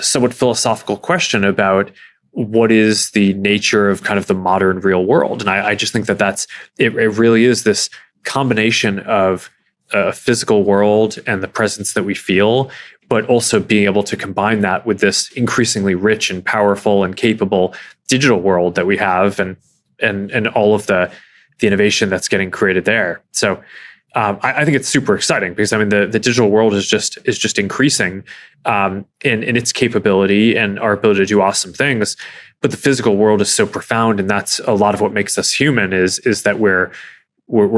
somewhat philosophical question about what is the nature of kind of the modern real world. And I just think that it really is this combination of a physical world and the presence that we feel, but also being able to combine that with this increasingly rich and powerful and capable digital world that we have, and all of the innovation that's getting created there. So I think it's super exciting because, I mean, the digital world is just increasing in its capability and our ability to do awesome things. But the physical world is so profound, and that's a lot of what makes us human is that we're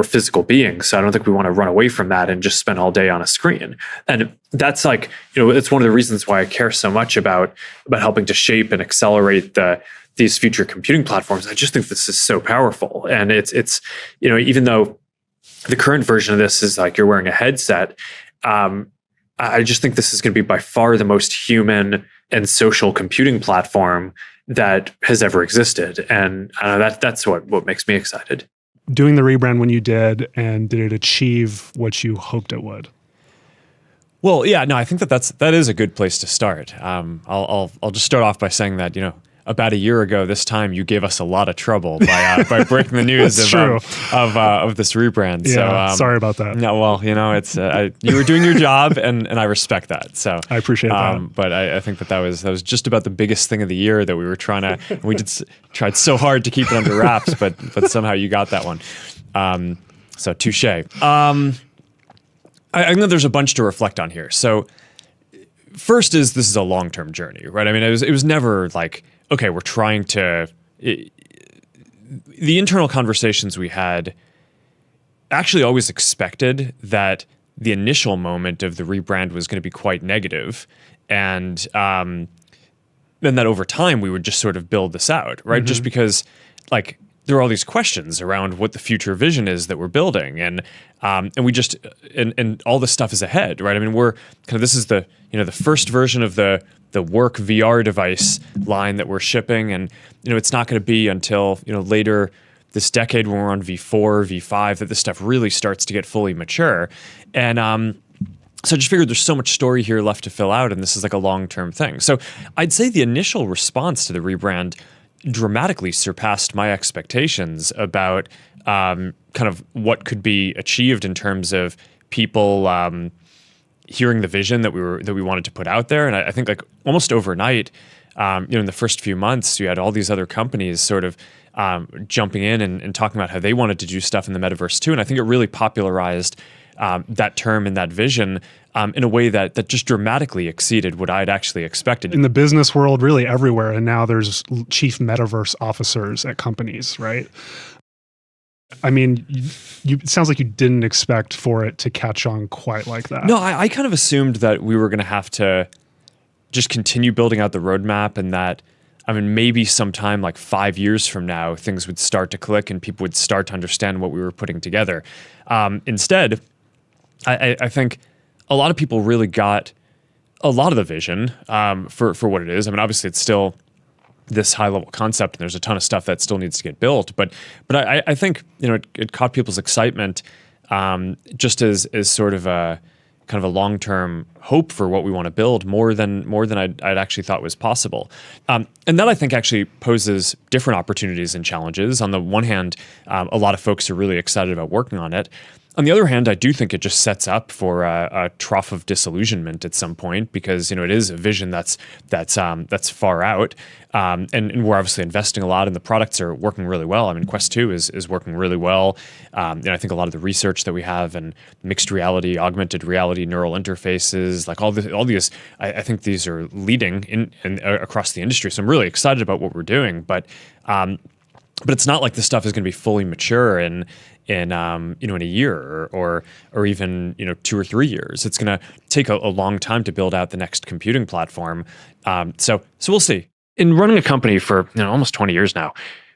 physical beings. So I don't think we want to run away from that and just spend all day on a screen. And that's like, it's one of the reasons why I care so much about helping to shape and accelerate these future computing platforms. I just think this is so powerful. And it's even though the current version of this is like you're wearing a headset, I just think this is going to be by far the most human and social computing platform that has ever existed. And I don't know, that's what makes me excited. Doing the rebrand when you did, and did it achieve what you hoped it would? Well, yeah, no, I think that is a good place to start. I'll just start off by saying that, about a year ago this time, you gave us a lot of trouble by breaking the news of this rebrand. Yeah, so sorry about that. No, well, it's you were doing your job, and I respect that. So I appreciate that. But I think that was just about the biggest thing of the year that we were tried so hard to keep it under wraps, but somehow you got that one. So touche. I think that there's a bunch to reflect on here. So first this is a long-term journey, right? I mean, it was never like, okay, we're trying to... the internal conversations we had actually always expected that the initial moment of the rebrand was going to be quite negative. And then that over time, we would just sort of build this out, right? Mm-hmm. Just because, like, there are all these questions around what the future vision is that we're building, and we just and all this stuff is ahead, right? I mean, we're kind of, this is the the first version of the Work VR device line that we're shipping, and it's not going to be until later this decade when we're on V4, V5, that this stuff really starts to get fully mature. And so I just figured there's so much story here left to fill out, and this is like a long-term thing. So I'd say the initial response to the rebrand dramatically surpassed my expectations about kind of what could be achieved in terms of people hearing the vision that we wanted to put out there. And I think like almost overnight, in the first few months, you had all these other companies sort of jumping in and talking about how they wanted to do stuff in the metaverse too. And I think it really popularized that term and that vision in a way that just dramatically exceeded what I'd actually expected. In the business world, really everywhere, and now there's chief metaverse officers at companies, right? I mean, it sounds like you didn't expect for it to catch on quite like that. No, I kind of assumed that we were going to have to just continue building out the roadmap, and that, I mean, maybe sometime like 5 years from now, things would start to click and people would start to understand what we were putting together. Instead, I think a lot of people really got a lot of the vision for what it is. I mean, obviously, it's still this high-level concept, and there's a ton of stuff that still needs to get built. But I think it caught people's excitement just as sort of a kind of a long-term hope for what we want to build more than I'd actually thought was possible. And that I think actually poses different opportunities and challenges. On the one hand, a lot of folks are really excited about working on it. On the other hand, I do think it just sets up for a trough of disillusionment at some point, because it is a vision that's far out, and we're obviously investing a lot, and the products are working really well. I mean, Quest 2 is working really well. I think a lot of the research that we have and mixed reality, augmented reality, neural interfaces, like all these, I think these are leading in across the industry. So I'm really excited about what we're doing, but it's not like this stuff is going to be fully mature in a year or even 2 or 3 years. It's going to take a long time to build out the next computing platform. So we'll see. In running a company for almost 20 years now,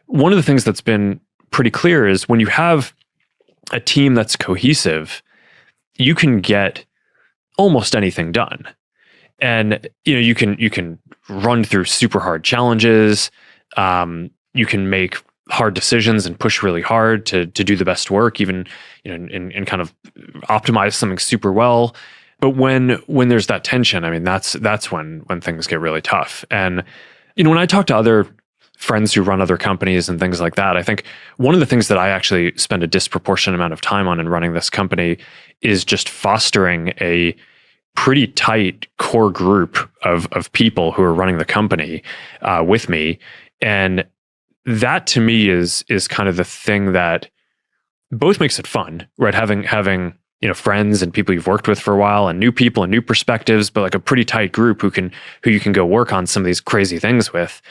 one of the things that's been pretty clear is when you have a team that's cohesive, you can get almost anything done. And you can run through super hard challenges. You can make hard decisions and push really hard to do the best work, even and kind of optimize something super well. But when there's that tension, I mean, that's when things get really tough. And when I talk to other friends who run other companies and things like that, I think one of the things that I actually spend a disproportionate amount of time on in running this company is just fostering a pretty tight core group of people who are running the company with me. And that to me is kind of the thing that both makes it fun, right? Having friends and people you've worked with for a while, and new people and new perspectives, but like a pretty tight group who you can go work on some of these crazy things with.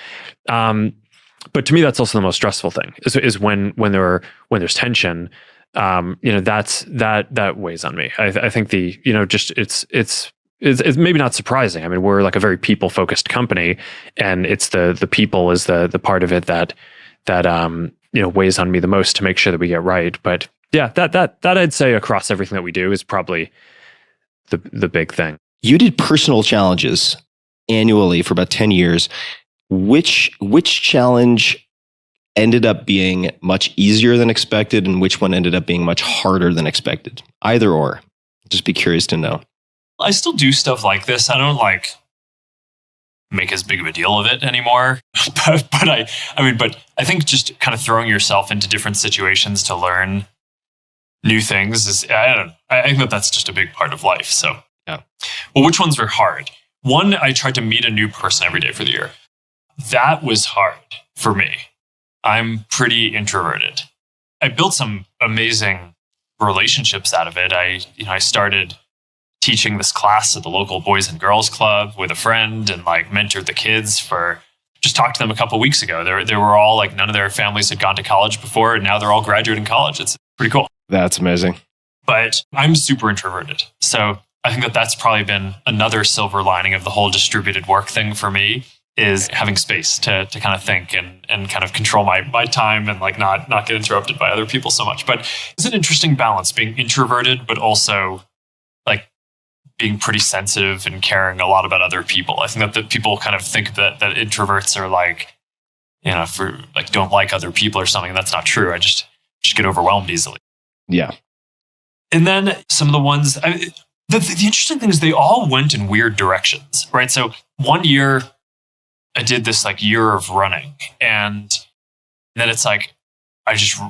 But to me, that's also the most stressful thing is when there's tension. That weighs on me. I think it's maybe not surprising. I mean, we're like a very people-focused company, and it's the people is the part of it that weighs on me the most to make sure that we get right. But yeah, that I'd say across everything that we do is probably the big thing. You did personal challenges annually for about 10 years. Which challenge ended up being much easier than expected, and which one ended up being much harder than expected? Either or. Just be curious to know. I still do stuff like this. I don't make as big of a deal of it anymore. but I think just kind of throwing yourself into different situations to learn new things is, I think that's just a big part of life. So yeah. Well, which ones were hard? One, I tried to meet a new person every day for the year. That was hard for me. I'm pretty introverted. I built some amazing relationships out of it. I started teaching this class at the local Boys and Girls Club with a friend, and mentored the kids just talked to them a couple of weeks ago. They were all none of their families had gone to college before, and now they're all graduating college. It's pretty cool. That's amazing. But I'm super introverted. So I think that's probably been another silver lining of the whole distributed work thing for me, is having space to kind of think and kind of control my time and not get interrupted by other people so much. But it's an interesting balance, being introverted, but also being pretty sensitive and caring a lot about other people. I think that people kind of think that introverts are for like don't like other people or something. That's not true. I just get overwhelmed easily. Yeah. And then some of the ones, the interesting thing is they all went in weird directions, right? So one year I did this like year of running, and then it's like I just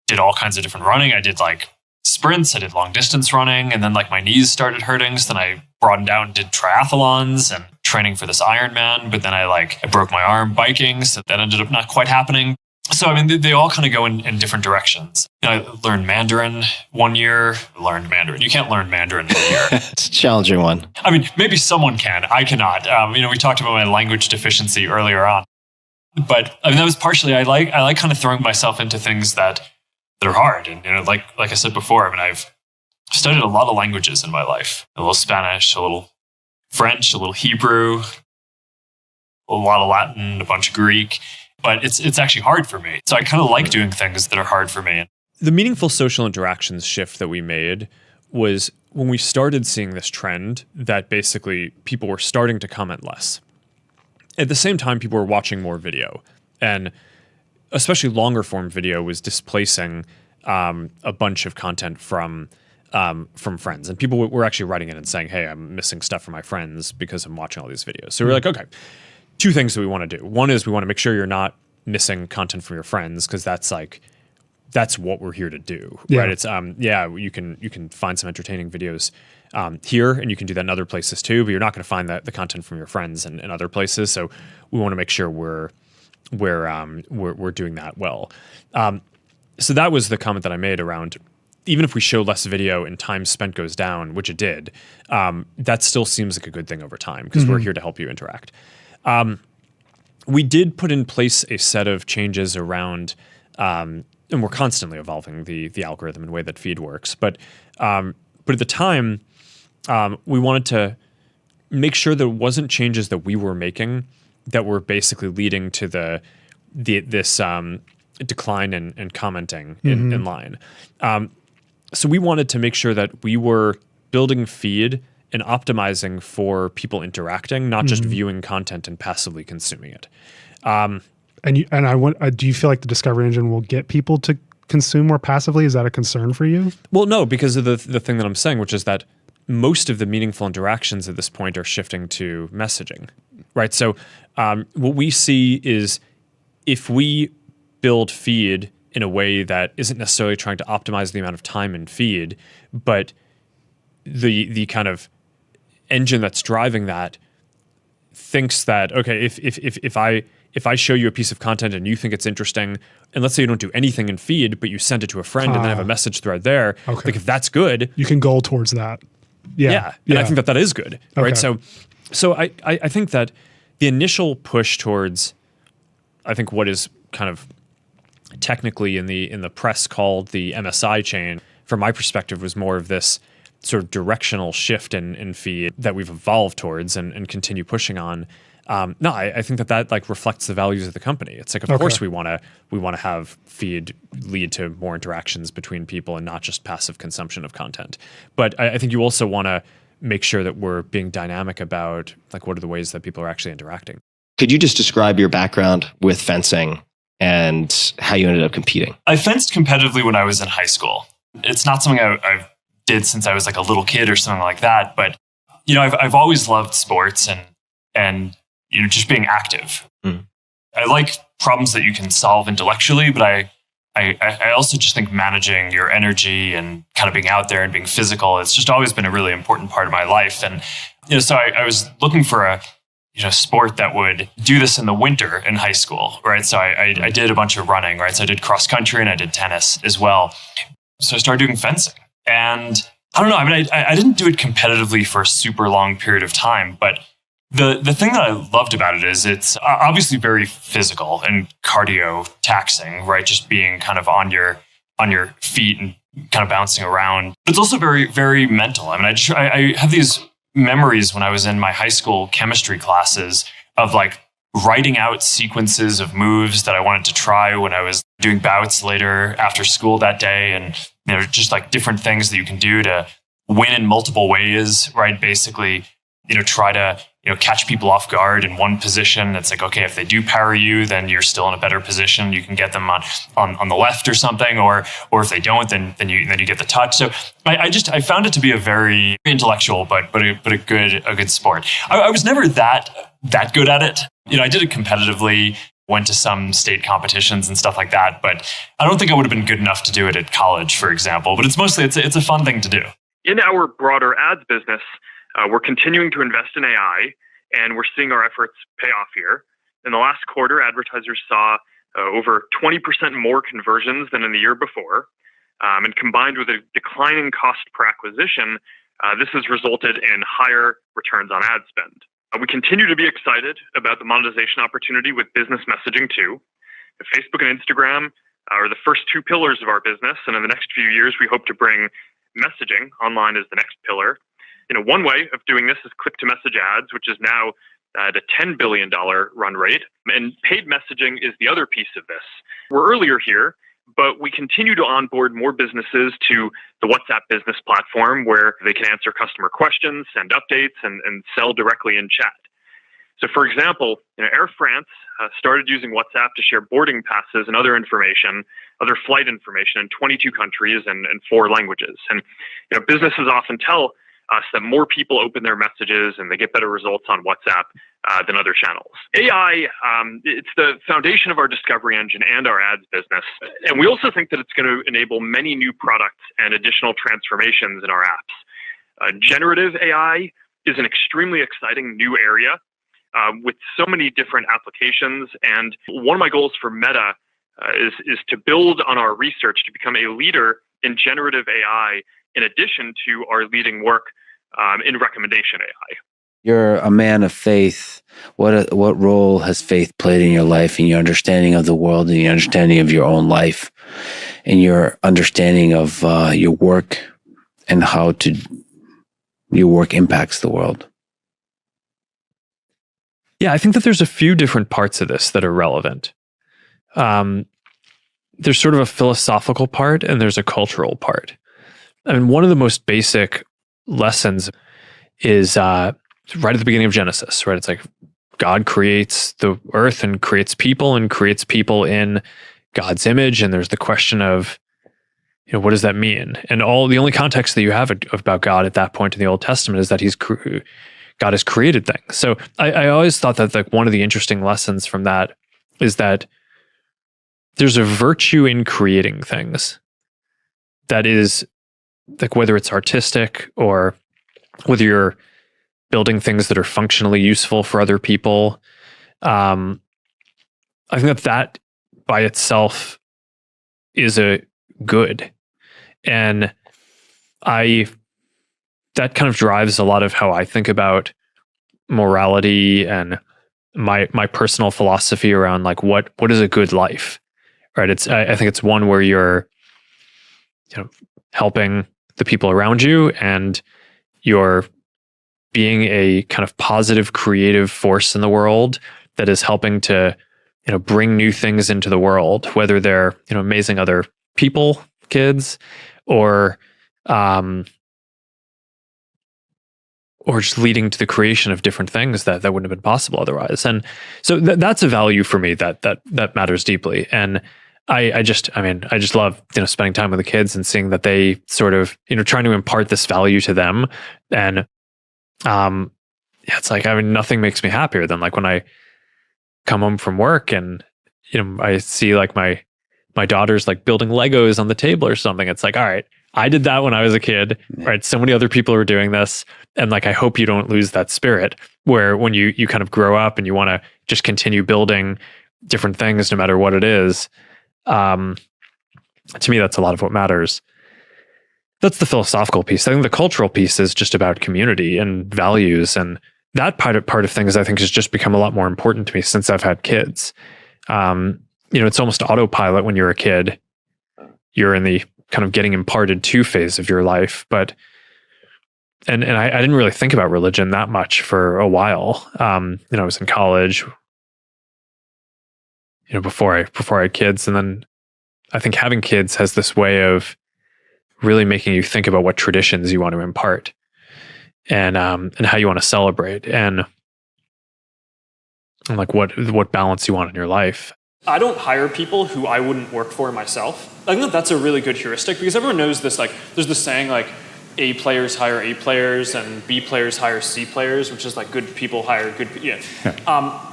did all kinds of different running. I did like sprints, I did long distance running, and then like my knees started hurting. So then I broadened out and did triathlons and training for this Ironman. But then I broke my arm biking, so that ended up not quite happening. So I mean, they all kind of go in different directions. I learned Mandarin one year. You can't learn Mandarin in a year. It's a challenging one. I mean, maybe someone can. I cannot. We talked about my language deficiency earlier on, but I mean that was partially. I like kind of throwing myself into things that are hard. And like I said before, I mean I've studied a lot of languages in my life. A little Spanish, a little French, a little Hebrew, a lot of Latin, a bunch of Greek. But it's actually hard for me. So I kind of like doing things that are hard for me. The meaningful social interactions shift that we made was when we started seeing this trend that basically people were starting to comment less. At the same time, people were watching more video. And especially longer form video was displacing a bunch of content from friends. And people were actually writing in and saying, hey, I'm missing stuff from my friends because I'm watching all these videos. So we're like, okay. Two things that we want to do. One is we want to make sure you're not missing content from your friends, because that's what we're here to do, right? It's you can find some entertaining videos here, and you can do that in other places too. But you're not going to find the content from your friends in other places. So we want to make sure we're doing that well. So that was the comment that I made around. Even if we show less video and time spent goes down, which it did, that still seems like a good thing over time, because we're here to help you interact. We did put in place a set of changes around, and we're constantly evolving the algorithm and the way that feed works. But at the time, we wanted to make sure there wasn't changes that we were making that were basically leading to this decline in commenting in line. So we wanted to make sure that we were building feed and optimizing for people interacting, not just viewing content and passively consuming it. Do you feel like the discovery engine will get people to consume more passively? Is that a concern for you? Well, no, because of the thing that I'm saying, which is that most of the meaningful interactions at this point are shifting to messaging, right? So what we see is if we build feed in a way that isn't necessarily trying to optimize the amount of time in feed, but the kind of engine that's driving that thinks that, okay, if I show you a piece of content and you think it's interesting, and let's say you don't do anything in feed, but you send it to a friend and then have a message thread there, like if that's good, you can goal towards that. Yeah. And I think that is good, right? So I think that the initial push towards, I think what is kind of technically in the press called the MSI chain, from my perspective, was more of this sort of directional shift in feed that we've evolved towards and continue pushing on. I think that like reflects the values of the company. It's like, of course we want to have feed lead to more interactions between people and not just passive consumption of content. But I think you also want to make sure that we're being dynamic about like what are the ways that people are actually interacting. Could you just describe your background with fencing and how you ended up competing? I fenced competitively when I was in high school. It's not something I've did since I was like a little kid or something like that. But, I've always loved sports and just being active. I like problems that you can solve intellectually, but I also just think managing your energy and kind of being out there and being physical, it's just always been a really important part of my life. And, so I was looking for a sport that would do this in the winter in high school, right? So I did a bunch of running, right? So I did cross country and I did tennis as well. So I started doing fencing. And I don't know, I mean, I didn't do it competitively for a super long period of time, but the thing that I loved about it is it's obviously very physical and cardio taxing, right? Just being kind of on your feet and kind of bouncing around. But it's also very, very mental. I mean, I have these memories when I was in my high school chemistry classes of like writing out sequences of moves that I wanted to try when I was doing bouts later after school that day. And, just like different things that you can do to win in multiple ways, right? Basically, try to catch people off guard in one position. It's like, okay, if they do power you, then you're still in a better position. You can get them on the left or something, or if they don't, then you get the touch. So I found it to be a very intellectual, but a good sport. I was never that good at it. I did it competitively, went to some state competitions and stuff like that, but I don't think I would have been good enough to do it at college, for example. But it's a fun thing to do. In our broader ads business, we're continuing to invest in AI, and we're seeing our efforts pay off here. In the last quarter, advertisers saw over 20% more conversions than in the year before. And combined with a declining cost per acquisition, this has resulted in higher returns on ad spend. We continue to be excited about the monetization opportunity with business messaging too. Facebook and Instagram are the first two pillars of our business, and in the next few years, we hope to bring messaging online as the next pillar. One way of doing this is click-to-message ads, which is now at a $10 billion run rate, and paid messaging is the other piece of this. We're earlier here, but we continue to onboard more businesses to the WhatsApp business platform where they can answer customer questions, send updates, and sell directly in chat. So for example, Air France started using WhatsApp to share boarding passes and other flight information in 22 countries and 4 languages. And businesses often tell us that more people open their messages and they get better results on WhatsApp than other channels. AI, it's the foundation of our discovery engine and our ads business. And we also think that it's going to enable many new products and additional transformations in our apps. Generative AI is an extremely exciting new area with so many different applications. And one of my goals for Meta is to build on our research to become a leader in generative AI in addition to our leading work in recommendation AI. You're a man of faith. What role has faith played in your life, in your understanding of the world, in your understanding of your own life, in your understanding of your work and how your work impacts the world? Yeah, I think that there's a few different parts of this that are relevant. There's sort of a philosophical part and there's a cultural part. I mean, one of the most basic lessons is right at the beginning of Genesis, right? It's like God creates the earth and creates people in God's image. And there's the question of, what does that mean? And the only context that you have about God at that point in the Old Testament is that God has created things. So I always thought that one of the interesting lessons from that is that there's a virtue in creating things that is like, whether it's artistic or whether you're building things that are functionally useful for other people. I think that by itself is a good. And that kind of drives a lot of how I think about morality and my personal philosophy around like what is a good life, right? I think it's one where you're helping the people around you and you're being a kind of positive creative force in the world that is helping to bring new things into the world, whether they're amazing other people, kids, or just leading to the creation of different things that wouldn't have been possible otherwise. And so that's a value for me that matters deeply. And I just love, spending time with the kids and seeing that they sort of, trying to impart this value to them. And it's like, nothing makes me happier than like when I come home from work and, I see like my daughter's like building Legos on the table or something. It's like, all right, I did that when I was a kid, right? So many other people are doing this. And like, I hope you don't lose that spirit where when you kind of grow up and you want to just continue building different things, no matter what it is. To me, that's a lot of what matters. That's the philosophical piece. I think the cultural piece is just about community and values. And that part of things, I think, has just become a lot more important to me since I've had kids. It's almost autopilot when you're a kid. You're in the kind of getting imparted to phase of your life. But and I didn't really think about religion that much for a while. I was in college, before I had kids. And then I think having kids has this way of really making you think about what traditions you want to impart and how you want to celebrate. And and like what balance you want in your life. I don't hire people who I wouldn't work for myself. I think that that's a really good heuristic because everyone knows this, like, there's this saying like A players hire A players and B players hire C players, which is like good people hire good people. Yeah.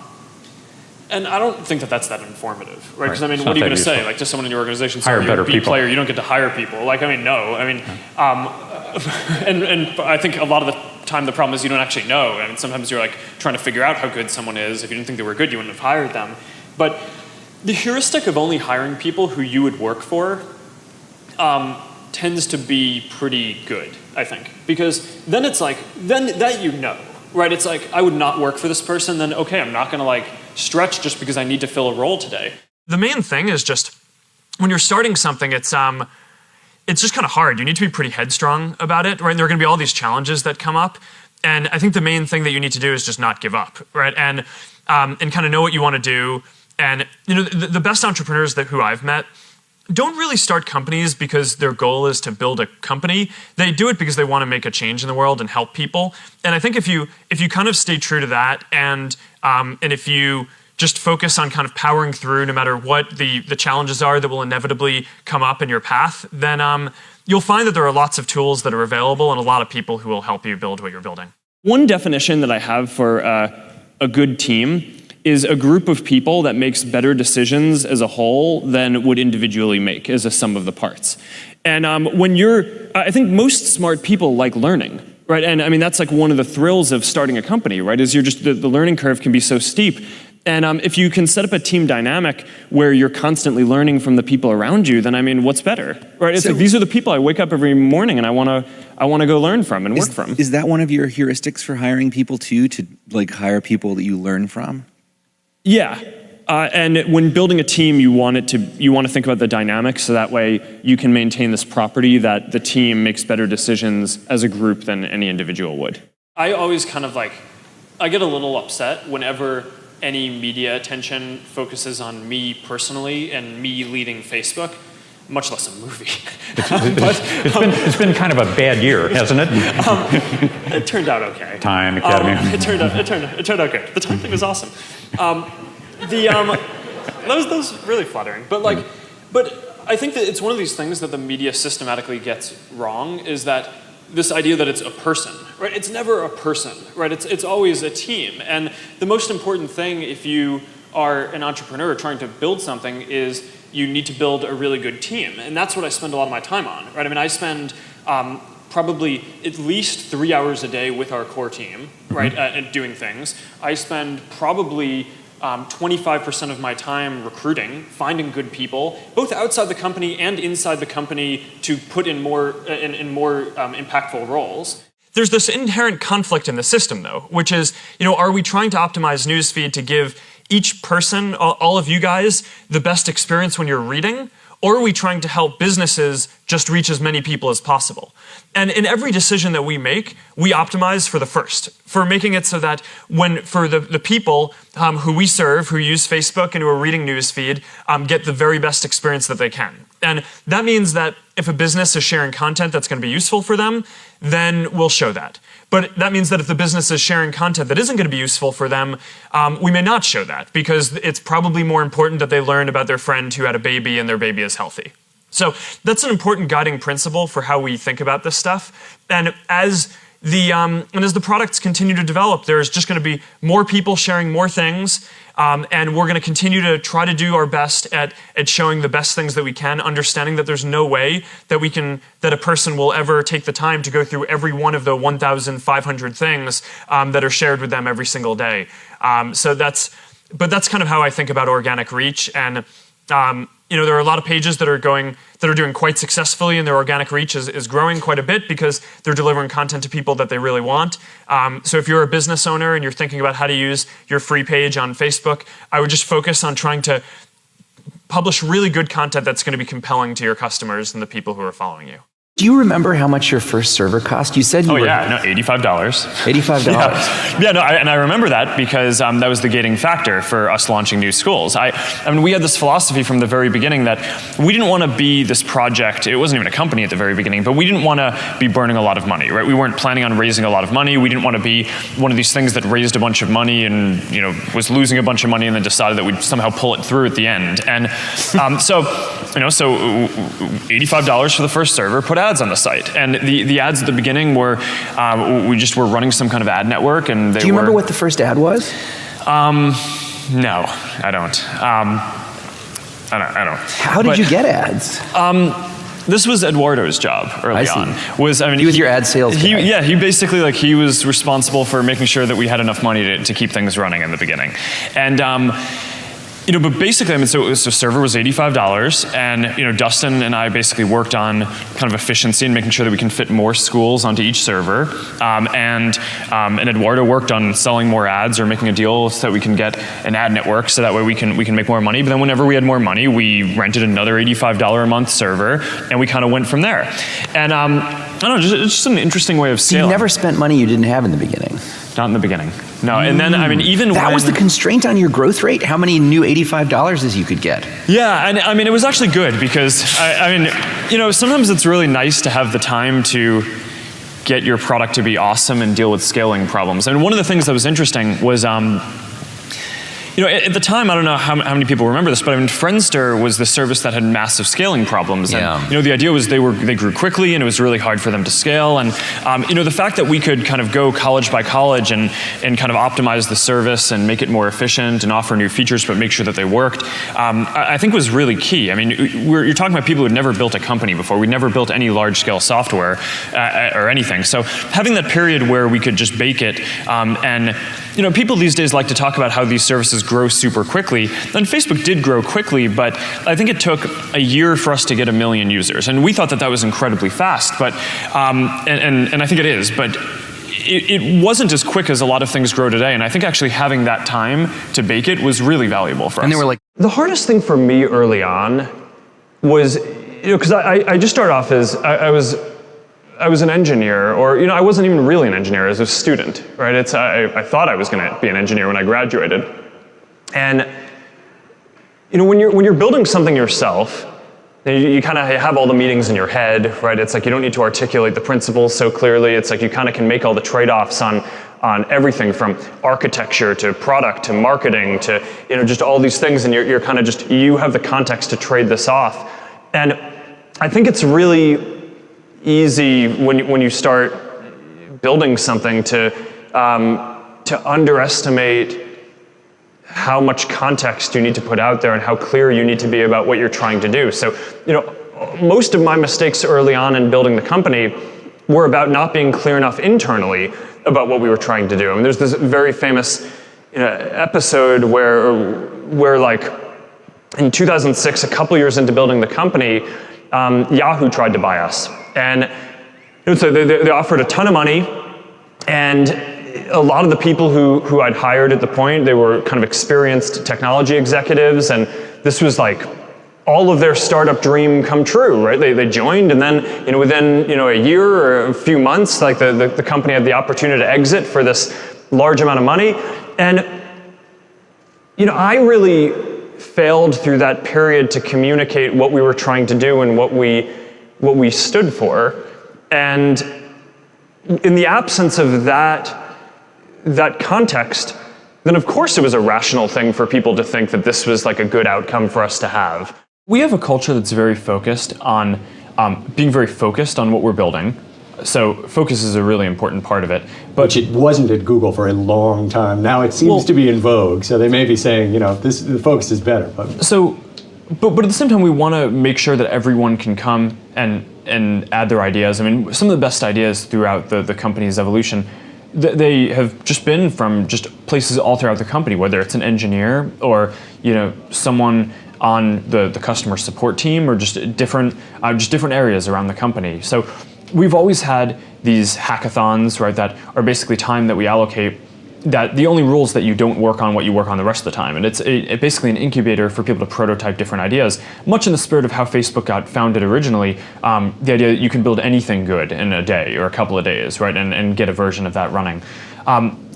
And I don't think that that's that informative, right? Because I mean, what are you going to say? Like, to someone in your organization, hire you're a better B people. player, you don't get to hire people. Like, I mean, no. I mean, and I think a lot of the time the problem is you don't actually know. I mean, sometimes you're like trying to figure out how good someone is. If you didn't think they were good, you wouldn't have hired them. But the heuristic of only hiring people who you would work for tends to be pretty good, I think. Because then it's like, then that you know, right? It's like, I would not work for this person, then okay, I'm not gonna like stretch just because I need to fill a role today. The main thing is just, when you're starting something, it's just kind of hard. You need to be pretty headstrong about it, right? And there are gonna be all these challenges that come up. And I think the main thing that you need to do is just not give up, right? And kind of know what you wanna do. And you know, the best entrepreneurs who I've met don't really start companies because their goal is to build a company. They do it because they want to make a change in the world and help people. And I think if you kind of stay true to that, and if you just focus on kind of powering through no matter what the challenges are that will inevitably come up in your path, then you'll find that there are lots of tools that are available and a lot of people who will help you build what you're building. One definition that I have for a good team is a group of people that makes better decisions as a whole than would individually make as a sum of the parts. And I think most smart people like learning, right? And I mean, that's like one of the thrills of starting a company, right? Is you're just, the learning curve can be so steep. And if you can set up a team dynamic where you're constantly learning from the people around you, then I mean, what's better, right? It's like, these are the people I wake up every morning and I want to go learn from and work from. Is that one of your heuristics for hiring people too, to like hire people that you learn from? Yeah, and when building a team, you want to think about the dynamics, so that way you can maintain this property that the team makes better decisions as a group than any individual would. I always kind of like, I get a little upset whenever any media attention focuses on me personally and me leading Facebook, much less a movie. It's been kind of a bad year, hasn't it? It turned out okay. Time, Academy. It turned out good. The time thing was awesome. That was really flattering. But I think that it's one of these things that the media systematically gets wrong, is that this idea that it's a person, right? It's never a person, right? It's always a team. And the most important thing if you are an entrepreneur trying to build something is you need to build a really good team. And that's what I spend a lot of my time on, right? I mean, I spend probably at least 3 hours a day with our core team, right, and doing things. I spend probably 25% of my time recruiting, finding good people, both outside the company and inside the company, to put in more impactful roles. There's this inherent conflict in the system, though, which is, are we trying to optimize newsfeed to give each person, all of you guys, the best experience when you're reading? Or are we trying to help businesses just reach as many people as possible? And in every decision that we make, we optimize for the first, for making it so that for the people who we serve, who use Facebook and who are reading newsfeed, get the very best experience that they can. And that means that if a business is sharing content that's going to be useful for them, then we'll show that. But that means that if the business is sharing content that isn't going to be useful for them, we may not show that, because it's probably more important that they learn about their friend who had a baby and their baby is healthy. So that's an important guiding principle for how we think about this stuff. And as the products continue to develop, there's just going to be more people sharing more things, and we're going to continue to try to do our best at showing the best things that we can, understanding that there's no way that a person will ever take the time to go through every one of the 1,500 things that are shared with them every single day. But that's kind of how I think about organic reach. And there are a lot of pages that are doing quite successfully, and their organic reach is growing quite a bit because they're delivering content to people that they really want. So if you're a business owner and you're thinking about how to use your free page on Facebook, I would just focus on trying to publish really good content that's going to be compelling to your customers and the people who are following you. Do you remember how much your first server cost? You said you were... $85. $85. Yeah, no, I remember that because that was the gating factor for us launching new schools. I mean, we had this philosophy from the very beginning that we didn't want to be this project. It wasn't even a company at the very beginning, but we didn't want to be burning a lot of money, right? We weren't planning on raising a lot of money. We didn't want to be one of these things that raised a bunch of money and was losing a bunch of money and then decided that we'd somehow pull it through at the end. And so $85 for the first server, put ads on the site. And the ads at the beginning were, we just were running some kind of ad network, and they Do you remember what the first ad was? No, I don't. I don't. How did you get ads? This was Eduardo's job early on. He was your ad sales guy. He basically he was responsible for making sure that we had enough money to keep things running in the beginning. And but basically, I mean, so server was $85, and Dustin and I basically worked on kind of efficiency and making sure that we can fit more schools onto each server, and Eduardo worked on selling more ads or making a deal so that we can get an ad network, so that way we can make more money. But then whenever we had more money, we rented another $85 a month server, and we kind of went from there. And I don't know, it's just an interesting way of scaling. You never spent money you didn't have in the beginning. Not in the beginning. No, and then, I mean, even that was the constraint on your growth rate? How many new $85s you could get? Yeah, and I mean, it was actually good because, sometimes it's really nice to have the time to get your product to be awesome and deal with scaling problems. And one of the things that was interesting was, at the time, I don't know how many people remember this, but I mean, Friendster was the service that had massive scaling problems. Yeah. And, the idea was they grew quickly, and it was really hard for them to scale. And, the fact that we could kind of go college by college and kind of optimize the service and make it more efficient and offer new features, but make sure that they worked, I think was really key. I mean, you're talking about people who had never built a company before. We'd never built any large-scale software or anything. So having that period where we could just bake it, and people these days like to talk about how these services grow super quickly. And Facebook did grow quickly, but I think it took a year for us to get 1 million users. And we thought that was incredibly fast, but and I think it is, but it wasn't as quick as a lot of things grow today. And I think actually having that time to bake it was really valuable for us. And they were like, the hardest thing for me early on was, because I just started off as I was an engineer, or I wasn't even really an engineer as a student, right? I thought I was going to be an engineer when I graduated, and when you're building something yourself, you kind of have all the meetings in your head, right? It's like you don't need to articulate the principles so clearly. It's like you kind of can make all the trade-offs on everything from architecture to product to marketing to just all these things, and you're kind of you have the context to trade this off, and I think it's really easy when you start building something to underestimate how much context you need to put out there and how clear you need to be about what you're trying to do. So, most of my mistakes early on in building the company were about not being clear enough internally about what we were trying to do. I mean, there's this very famous episode where like in 2006, a couple years into building the company, Yahoo tried to buy us. And so they offered a ton of money, and a lot of the people who I'd hired at the point, they were kind of experienced technology executives, and this was like all of their startup dream come true, right? They joined, and then within a year or a few months, like the company had the opportunity to exit for this large amount of money, and I really failed through that period to communicate what we were trying to do and what we stood for. And in the absence of that context, then of course it was a rational thing for people to think that this was like a good outcome for us to have. We have a culture that's very focused on being very focused on what we're building. So focus is a really important part of it. But which it wasn't at Google for a long time. Now it seems to be in vogue. So they may be saying, the focus is better. But at the same time, we want to make sure that everyone can come and add their ideas. I mean, some of the best ideas throughout the company's evolution, they have just been from just places all throughout the company, whether it's an engineer or someone on the customer support team, or just different areas around the company. So we've always had these hackathons, right, that are basically time that we allocate that the only rule is that you don't work on what you work on the rest of the time. And it's basically an incubator for people to prototype different ideas, much in the spirit of how Facebook got founded originally. The idea that you can build anything good in a day or a couple of days, right, and get a version of that running.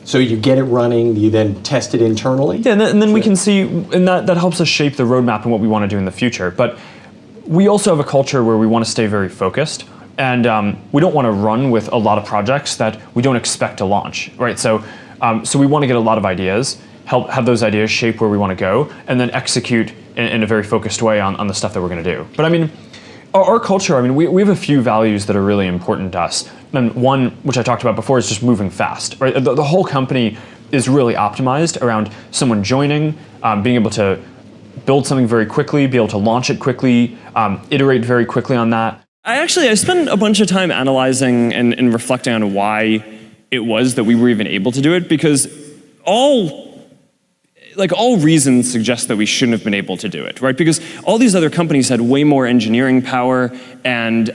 So you get it running, you then test it internally? Yeah, and then we can see, and that helps us shape the roadmap and what we want to do in the future. But we also have a culture where we want to stay very focused. And we don't want to run with a lot of projects that we don't expect to launch, right? So we want to get a lot of ideas, have those ideas shape where we want to go, and then execute in a very focused way on the stuff that we're going to do. But I mean, our culture, I mean, we have a few values that are really important to us. And one, which I talked about before, is just moving fast, right? The whole company is really optimized around someone joining, being able to build something very quickly, be able to launch it quickly, iterate very quickly on that. I spent a bunch of time analyzing and reflecting on why it was that we were even able to do it, because all reasons suggest that we shouldn't have been able to do it, right? Because all these other companies had way more engineering power and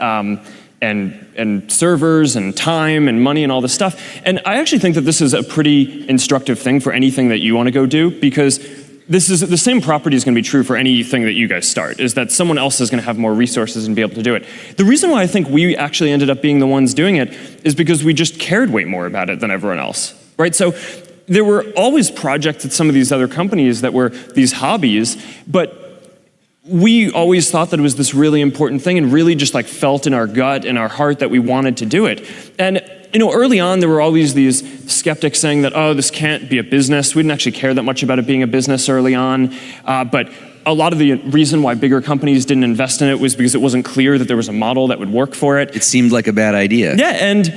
servers and time and money and all this stuff. And I actually think that this is a pretty instructive thing for anything that you want to go do, because this is the same property is going to be true for anything that you guys start, is that someone else is going to have more resources and be able to do it. The reason why I think we actually ended up being the ones doing it is because we just cared way more about it than everyone else, right? So there were always projects at some of these other companies that were these hobbies, but we always thought that it was this really important thing and really just like felt in our gut and our heart that we wanted to do it. And early on, there were always these skeptics saying that, oh, this can't be a business. We didn't actually care that much about it being a business early on. But a lot of the reason why bigger companies didn't invest in it was because it wasn't clear that there was a model that would work for it. It seemed like a bad idea. Yeah, and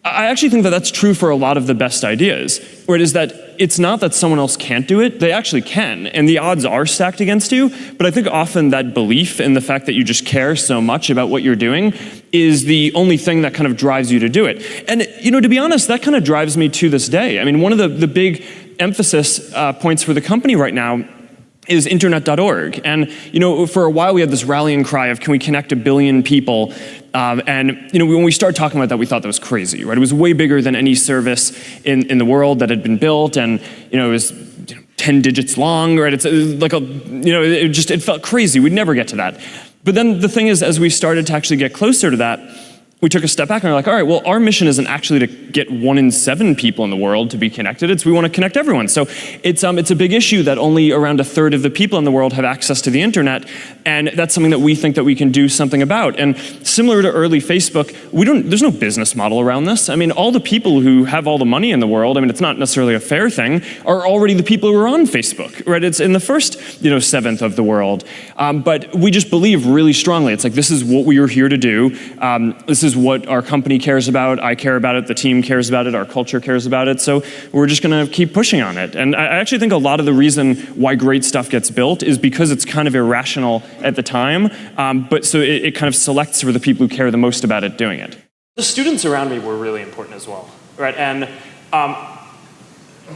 I actually think that that's true for a lot of the best ideas, where it is that it's not that someone else can't do it, they actually can, and the odds are stacked against you, but I think often that belief in the fact that you just care so much about what you're doing is the only thing that kind of drives you to do it. And, to be honest, that kind of drives me to this day. I mean, one of the big emphasis points for the company right now is internet.org. And, for a while we had this rallying cry of, can we connect 1 billion people? When we started talking about that, we thought that was crazy, right? It was way bigger than any service in the world that had been built, and, it was 10 digits long, right? It's like it felt crazy. We'd never get to that. But then the thing is, as we started to actually get closer to that, we took a step back and we're like, all right, well, our mission isn't actually to get 1 in 7 people in the world to be connected. It's we want to connect everyone. So it's a big issue that only around 1/3 of the people in the world have access to the internet, and that's something that we think that we can do something about. And similar to early Facebook, there's no business model around this. I mean, all the people who have all the money in the world, I mean, it's not necessarily a fair thing, are already the people who are on Facebook, right? It's in the first 1/7 of the world. But we just believe really strongly. It's like, this is what we are here to do. This is what our company cares about. I care about it. The team cares about it. Our culture cares about it. So we're just going to keep pushing on it. And I actually think a lot of the reason why great stuff gets built is because it's kind of irrational at the time. But so it kind of selects for the people who care the most about it doing it. The students around me were really important as well, right? And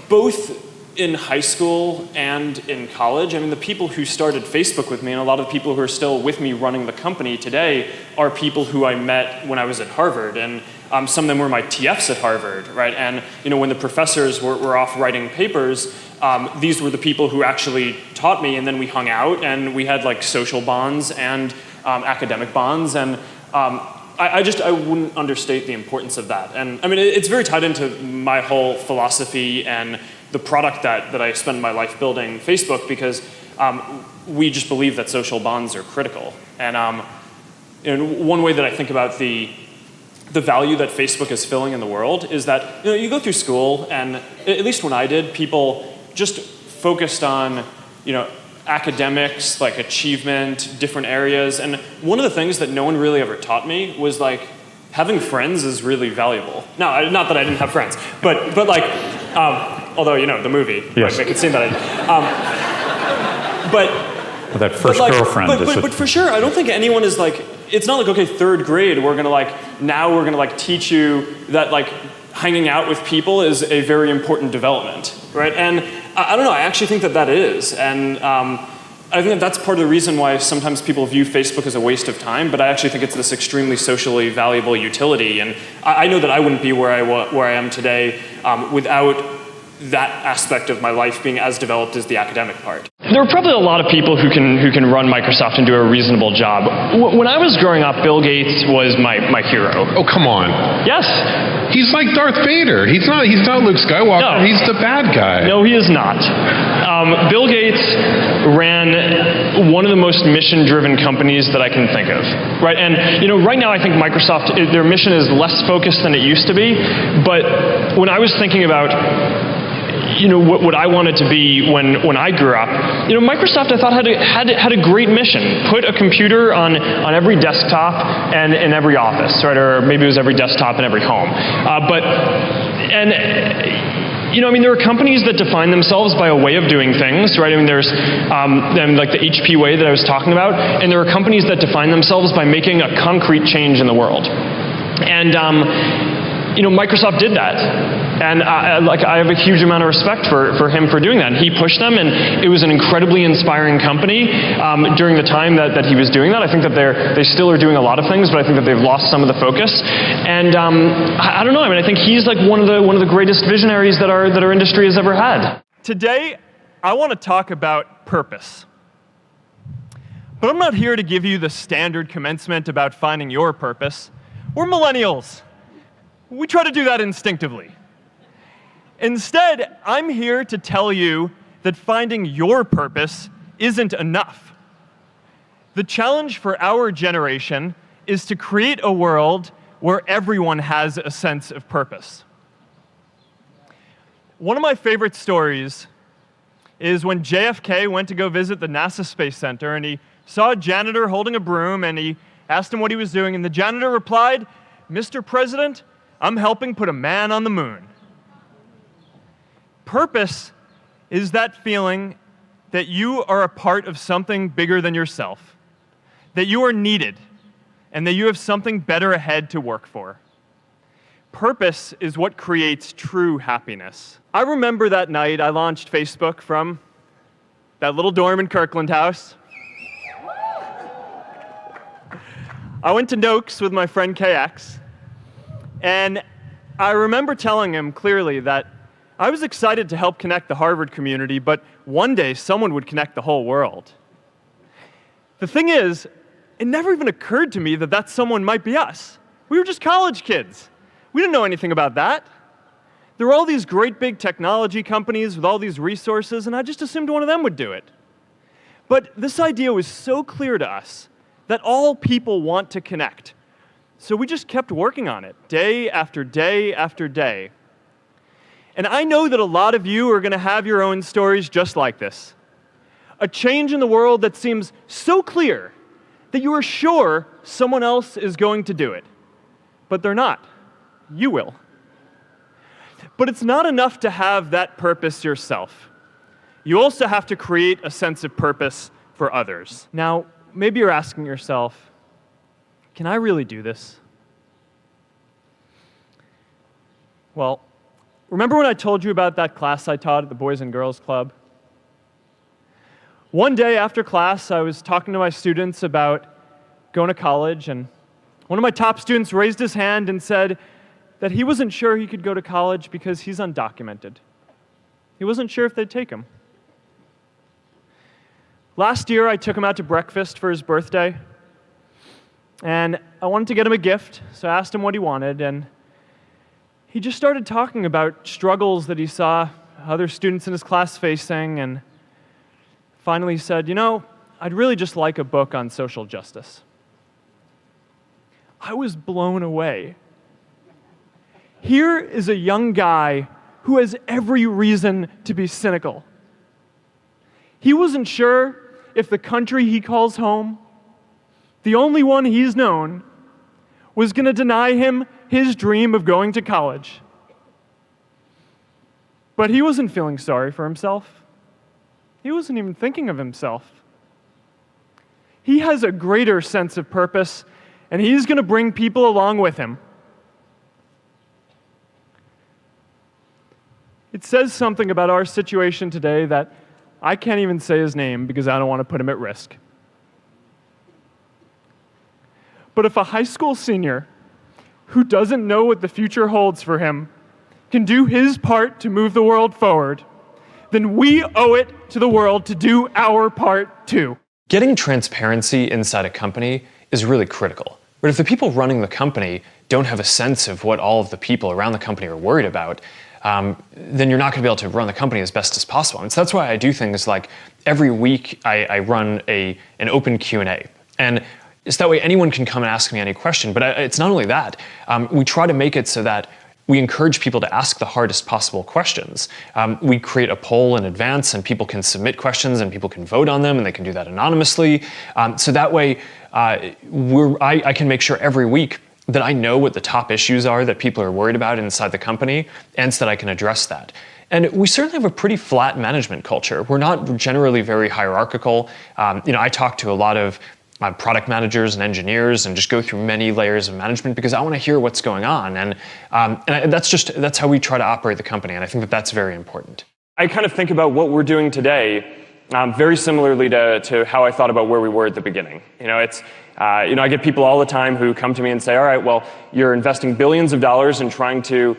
both in high school and in college, I mean, the people who started Facebook with me, and a lot of the people who are still with me running the company today, are people who I met when I was at Harvard. And some of them were my TFs at Harvard, right? And when the professors were off writing papers, these were the people who actually taught me, and then we hung out, and we had like social bonds and academic bonds. And I wouldn't understate the importance of that. And I mean, it's very tied into my whole philosophy and the product that I spend my life building, Facebook, because we just believe that social bonds are critical. And one way that I think about the value that Facebook is filling in the world is that you go through school, and at least when I did, people just focused on academics, like achievement, different areas. And one of the things that no one really ever taught me was like, having friends is really valuable. No, not that I didn't have friends, but like, although, the movie, yes, make it seem that I did. But that first girlfriend. But for sure, I don't think anyone is like, it's not like, okay, 3rd grade, we're gonna teach you that like hanging out with people is a very important development, right? And I don't know, I actually think that is. And I think that's part of the reason why sometimes people view Facebook as a waste of time, but I actually think it's this extremely socially valuable utility. And I know that I wouldn't be where I am today without that aspect of my life being as developed as the academic part. There are probably a lot of people who can run Microsoft and do a reasonable job. When I was growing up, Bill Gates was my hero. Oh, come on. Yes. He's like Darth Vader. He's not Luke Skywalker. No. He's the bad guy. No, he is not. Bill Gates ran one of the most mission-driven companies that I can think of, right? And right now I think Microsoft, their mission is less focused than it used to be. But when I was thinking about what I wanted to be when I grew up, Microsoft I thought had a great mission. Put a computer on every desktop and in every office, right? Or maybe it was every desktop in every home. There are companies that define themselves by a way of doing things, right? There's like the HP way that I was talking about, and there are companies that define themselves by making a concrete change in the world. And Microsoft did that. And I have a huge amount of respect for him for doing that. And he pushed them, and it was an incredibly inspiring company during the time that he was doing that. I think that they still are doing a lot of things, but I think that they've lost some of the focus. And I don't know. I think he's like one of the greatest visionaries that our industry has ever had. Today, I want to talk about purpose. But I'm not here to give you the standard commencement about finding your purpose. We're millennials. We try to do that instinctively. Instead, I'm here to tell you that finding your purpose isn't enough. The challenge for our generation is to create a world where everyone has a sense of purpose. One of my favorite stories is when JFK went to go visit the NASA Space Center, and he saw a janitor holding a broom, and he asked him what he was doing, and the janitor replied, "Mr. President, I'm helping put a man on the moon." Purpose is that feeling that you are a part of something bigger than yourself, that you are needed, and that you have something better ahead to work for. Purpose is what creates true happiness. I remember that night I launched Facebook from that little dorm in Kirkland House. I went to Noakes with my friend KX, and I remember telling him clearly that I was excited to help connect the Harvard community, but one day someone would connect the whole world. The thing is, it never even occurred to me that that someone might be us. We were just college kids. We didn't know anything about that. There were all these great big technology companies with all these resources, and I just assumed one of them would do it. But this idea was so clear to us that all people want to connect. So we just kept working on it, day after day after day. And I know that a lot of you are going to have your own stories just like this. A change in the world that seems so clear that you are sure someone else is going to do it. But they're not. You will. But it's not enough to have that purpose yourself. You also have to create a sense of purpose for others. Now, maybe you're asking yourself, can I really do this? Well, remember when I told you about that class I taught at the Boys and Girls Club? One day after class, I was talking to my students about going to college, and one of my top students raised his hand and said that he wasn't sure he could go to college because he's undocumented. He wasn't sure if they'd take him. Last year, I took him out to breakfast for his birthday, and I wanted to get him a gift, so I asked him what he wanted, and he just started talking about struggles that he saw other students in his class facing, and finally he said, I'd really just like a book on social justice. I was blown away. Here is a young guy who has every reason to be cynical. He wasn't sure if the country he calls home, the only one he's known, was going to deny him his dream of going to college. But he wasn't feeling sorry for himself. He wasn't even thinking of himself. He has a greater sense of purpose, and he's going to bring people along with him. It says something about our situation today that I can't even say his name because I don't want to put him at risk. But if a high school senior who doesn't know what the future holds for him can do his part to move the world forward, then we owe it to the world to do our part too. Getting transparency inside a company is really critical. But if the people running the company don't have a sense of what all of the people around the company are worried about, then you're not going to be able to run the company as best as possible. And so that's why I do things like every week I run an open Q&A. And it's that way anyone can come and ask me any question. But it's not only that. We try to make it so that we encourage people to ask the hardest possible questions. We create a poll in advance, and people can submit questions, and people can vote on them, and they can do that anonymously. So that way, I can make sure every week that I know what the top issues are that people are worried about inside the company, and so that I can address that. And we certainly have a pretty flat management culture. We're not generally very hierarchical. I talk to a lot of product managers and engineers and just go through many layers of management because I want to hear what's going on. And that's how we try to operate the company. And I think that that's very important. I kind of think about what we're doing today very similarly to how I thought about where we were at the beginning. I get people all the time who come to me and say, all right, well, you're investing billions of dollars in trying to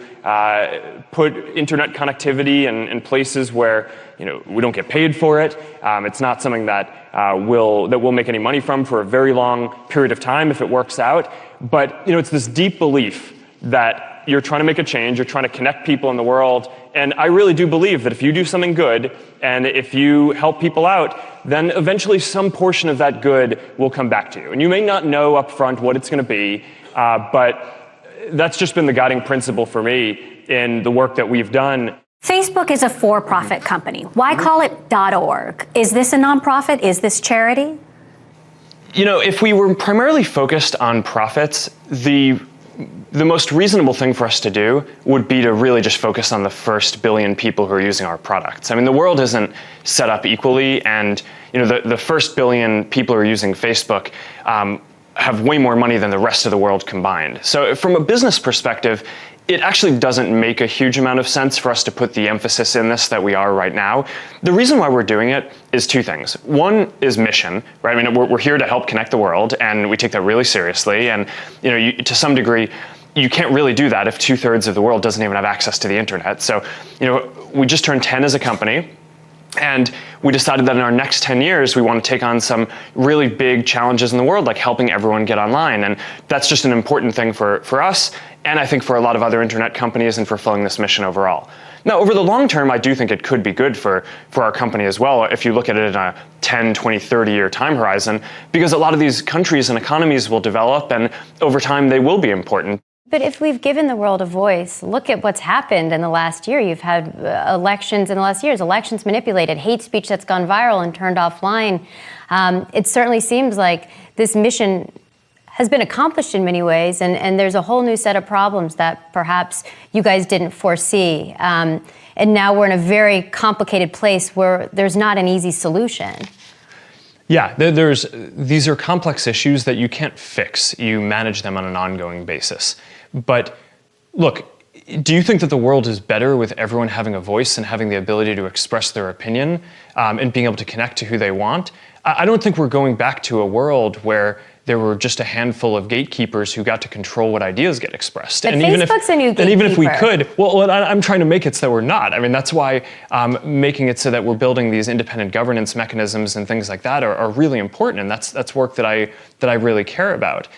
put internet connectivity in places where we don't get paid for it. It's not something that we'll make any money from for a very long period of time if it works out. But it's this deep belief that you're trying to make a change, you're trying to connect people in the world. And I really do believe that if you do something good and if you help people out, then eventually some portion of that good will come back to you. And you may not know up front what it's going to be, but that's just been the guiding principle for me in the work that we've done. Facebook is a for-profit company. Why call it .org? Is this a nonprofit? Is this charity? If we were primarily focused on profits, the most reasonable thing for us to do would be to really just focus on the first billion people who are using our products. I mean, the world isn't set up equally, and the first billion people who are using Facebook have way more money than the rest of the world combined. So from a business perspective, it actually doesn't make a huge amount of sense for us to put the emphasis in this that we are right now. The reason why we're doing it is two things. One is mission, right? I mean, we're here to help connect the world, and we take that really seriously. And to some degree, you can't really do that if 2/3 of the world doesn't even have access to the internet. So, we just turned 10 as a company. And we decided that in our next 10 years, we want to take on some really big challenges in the world, like helping everyone get online. And that's just an important thing for us, and I think for a lot of other internet companies and fulfilling this mission overall. Now, over the long term, I do think it could be good for our company as well, if you look at it in a 10, 20, 30-year time horizon, because a lot of these countries and economies will develop, and over time, they will be important. But if we've given the world a voice, look at what's happened in the last year. You've had elections in the last years, elections manipulated, hate speech that's gone viral and turned offline. It certainly seems like this mission has been accomplished in many ways, and there's a whole new set of problems that perhaps you guys didn't foresee. And now we're in a very complicated place where there's not an easy solution. Yeah, these are complex issues that you can't fix. You manage them on an ongoing basis. But look, do you think that the world is better with everyone having a voice and having the ability to express their opinion and being able to connect to who they want? I don't think we're going back to a world where there were just a handful of gatekeepers who got to control what ideas get expressed. But Facebook's a new gatekeeper. And even if we could, well, I'm trying to make it so that we're not. I mean, that's why making it so that we're building these independent governance mechanisms and things like that are really important, and that's work that I really care about.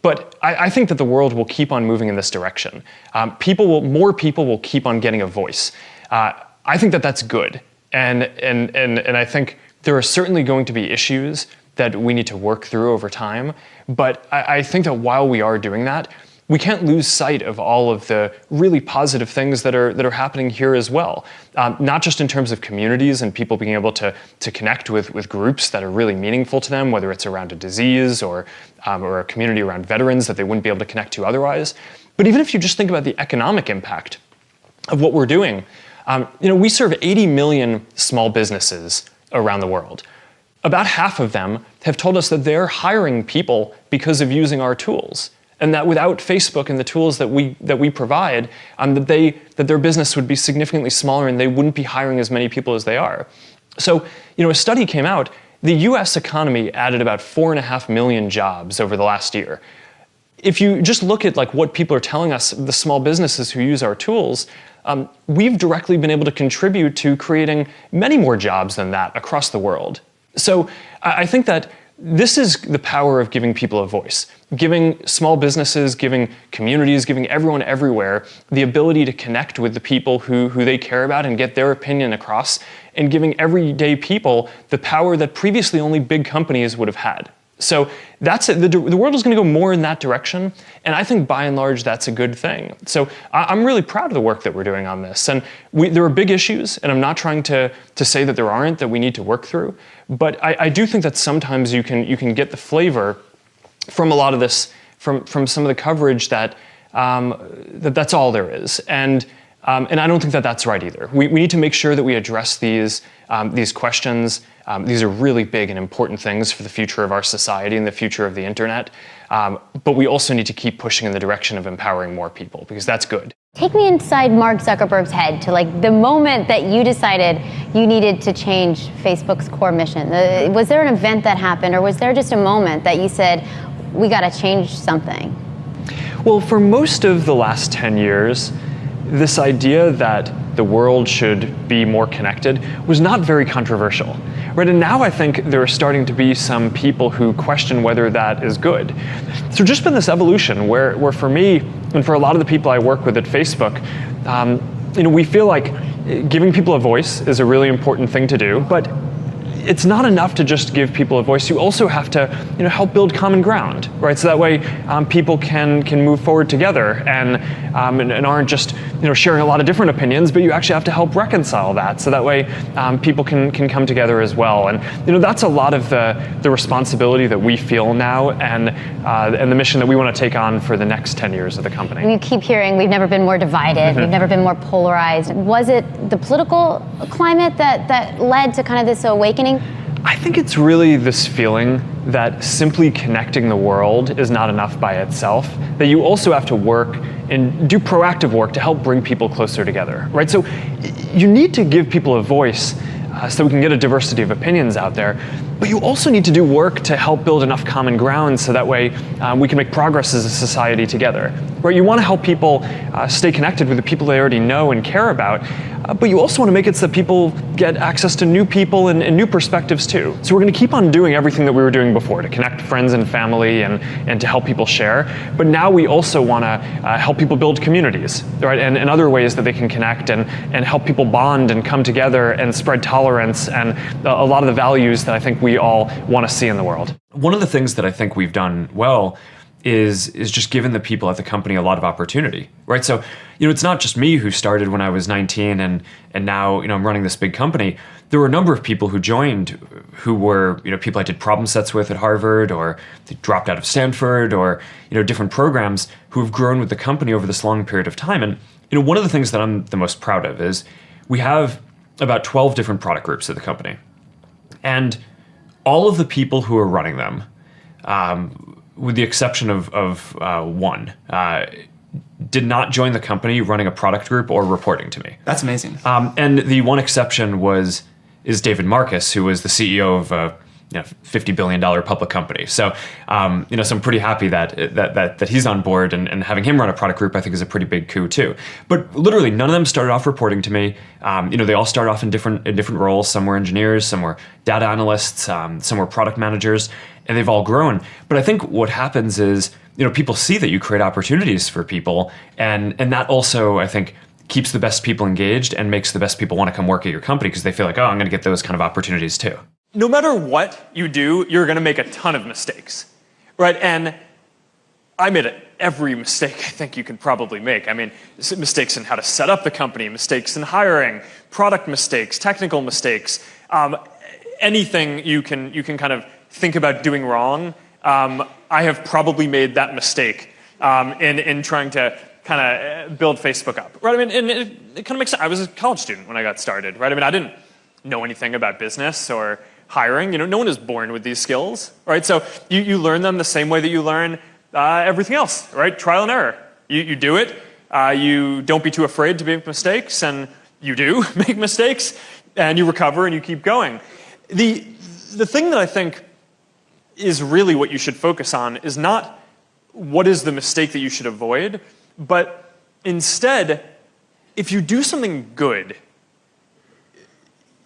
But I think that the world will keep on moving in this direction. More people will keep on getting a voice. I think that that's good, and I think there are certainly going to be issues that we need to work through over time. But I think that while we are doing that, we can't lose sight of all of the really positive things that are happening here as well. Not just in terms of communities and people being able to connect with groups that are really meaningful to them, whether it's around a disease or a community around veterans that they wouldn't be able to connect to otherwise. But even if you just think about the economic impact of what we're doing, we serve 80 million small businesses around the world. About half of them have told us that they're hiring people because of using our tools, and that without Facebook and the tools that we provide, that their business would be significantly smaller and they wouldn't be hiring as many people as they are. So, a study came out. The U.S. economy added about 4.5 million jobs over the last year. if you just look at like what people are telling us, the small businesses who use our tools, we've directly been able to contribute to creating many more jobs than that across the world. So I think that this is the power of giving people a voice, giving small businesses, giving communities, giving everyone everywhere the ability to connect with the people who they care about and get their opinion across, and giving everyday people the power that previously only big companies would have had. So that's it. The world is going to go more in that direction, and I think by and large that's a good thing. So I'm really proud of the work that we're doing on this, and there are big issues, and I'm not trying to say that there aren't that we need to work through, but I do think that sometimes you can get the flavor from a lot of this, from some of the coverage that that's all there is, and I don't think that that's right either. We need to make sure that we address these questions. These are really big and important things for the future of our society and the future of the internet. But we also need to keep pushing in the direction of empowering more people, because that's good. Take me inside Mark Zuckerberg's head to like the moment that you decided you needed to change Facebook's core mission. Was there an event that happened, or was there just a moment that you said, we got to change something? Well, for most of the last 10 years, this idea that the world should be more connected was not very controversial, right? And now I think there are starting to be some people who question whether that is good. So just been this evolution where for me, and for a lot of the people I work with at Facebook, we feel like giving people a voice is a really important thing to do, but it's not enough to just give people a voice. You also have to, help build common ground, right? So that way, people can move forward together and aren't just, sharing a lot of different opinions, but you actually have to help reconcile that. So that way, people can come together as well. And that's a lot of the responsibility that we feel now, and the mission that we want to take on for the next 10 years of the company. You keep hearing we've never been more divided, we've never been more polarized. Was it the political climate that led to kind of this awakening? I think it's really this feeling that simply connecting the world is not enough by itself, that you also have to work and do proactive work to help bring people closer together, right? So you need to give people a voice so that we can get a diversity of opinions out there, but you also need to do work to help build enough common ground so that way we can make progress as a society together, right? You want to help people stay connected with the people they already know and care about, but you also want to make it so that people get access to new people and new perspectives too. So we're going to keep on doing everything that we were doing before to connect friends and family and to help people share. But now we also want to help people build communities, right? And other ways that they can connect and help people bond and come together and spread tolerance and a lot of the values that I think we all want to see in the world. One of the things that I think we've done well is just given the people at the company a lot of opportunity, right? So, it's not just me who started when I was 19 and now, I'm running this big company. There were a number of people who joined who were, people I did problem sets with at Harvard, or they dropped out of Stanford, or, different programs who have grown with the company over this long period of time. And, one of the things that I'm the most proud of is we have about 12 different product groups at the company. And all of the people who are running them, with the exception of one, did not join the company running a product group or reporting to me. That's amazing. And the one exception is David Marcus, who was the CEO of a $50 billion public company. So, so I'm pretty happy that he's on board, and having him run a product group, I think, is a pretty big coup too. But literally, none of them started off reporting to me. They all started off in different roles. Some were engineers, some were data analysts, some were product managers, and they've all grown. But I think what happens is, people see that you create opportunities for people, and that also, I think, keeps the best people engaged and makes the best people want to come work at your company because they feel like, oh, I'm going to get those kind of opportunities too. No matter what you do, you're going to make a ton of mistakes, right? And I made every mistake I think you could probably make. I mean, mistakes in how to set up the company, mistakes in hiring, product mistakes, technical mistakes, anything you can kind of think about doing wrong. I have probably made that mistake in trying to kind of build Facebook up, right? I mean, and it kind of makes sense. I was a college student when I got started, right? I mean, I didn't know anything about business or hiring. No one is born with these skills, right? So you learn them the same way that you learn everything else, right? Trial and error. You do it. You don't be too afraid to make mistakes, and you do make mistakes, and you recover and you keep going. The thing that I think is really what you should focus on is not what is the mistake that you should avoid, but instead, if you do something good,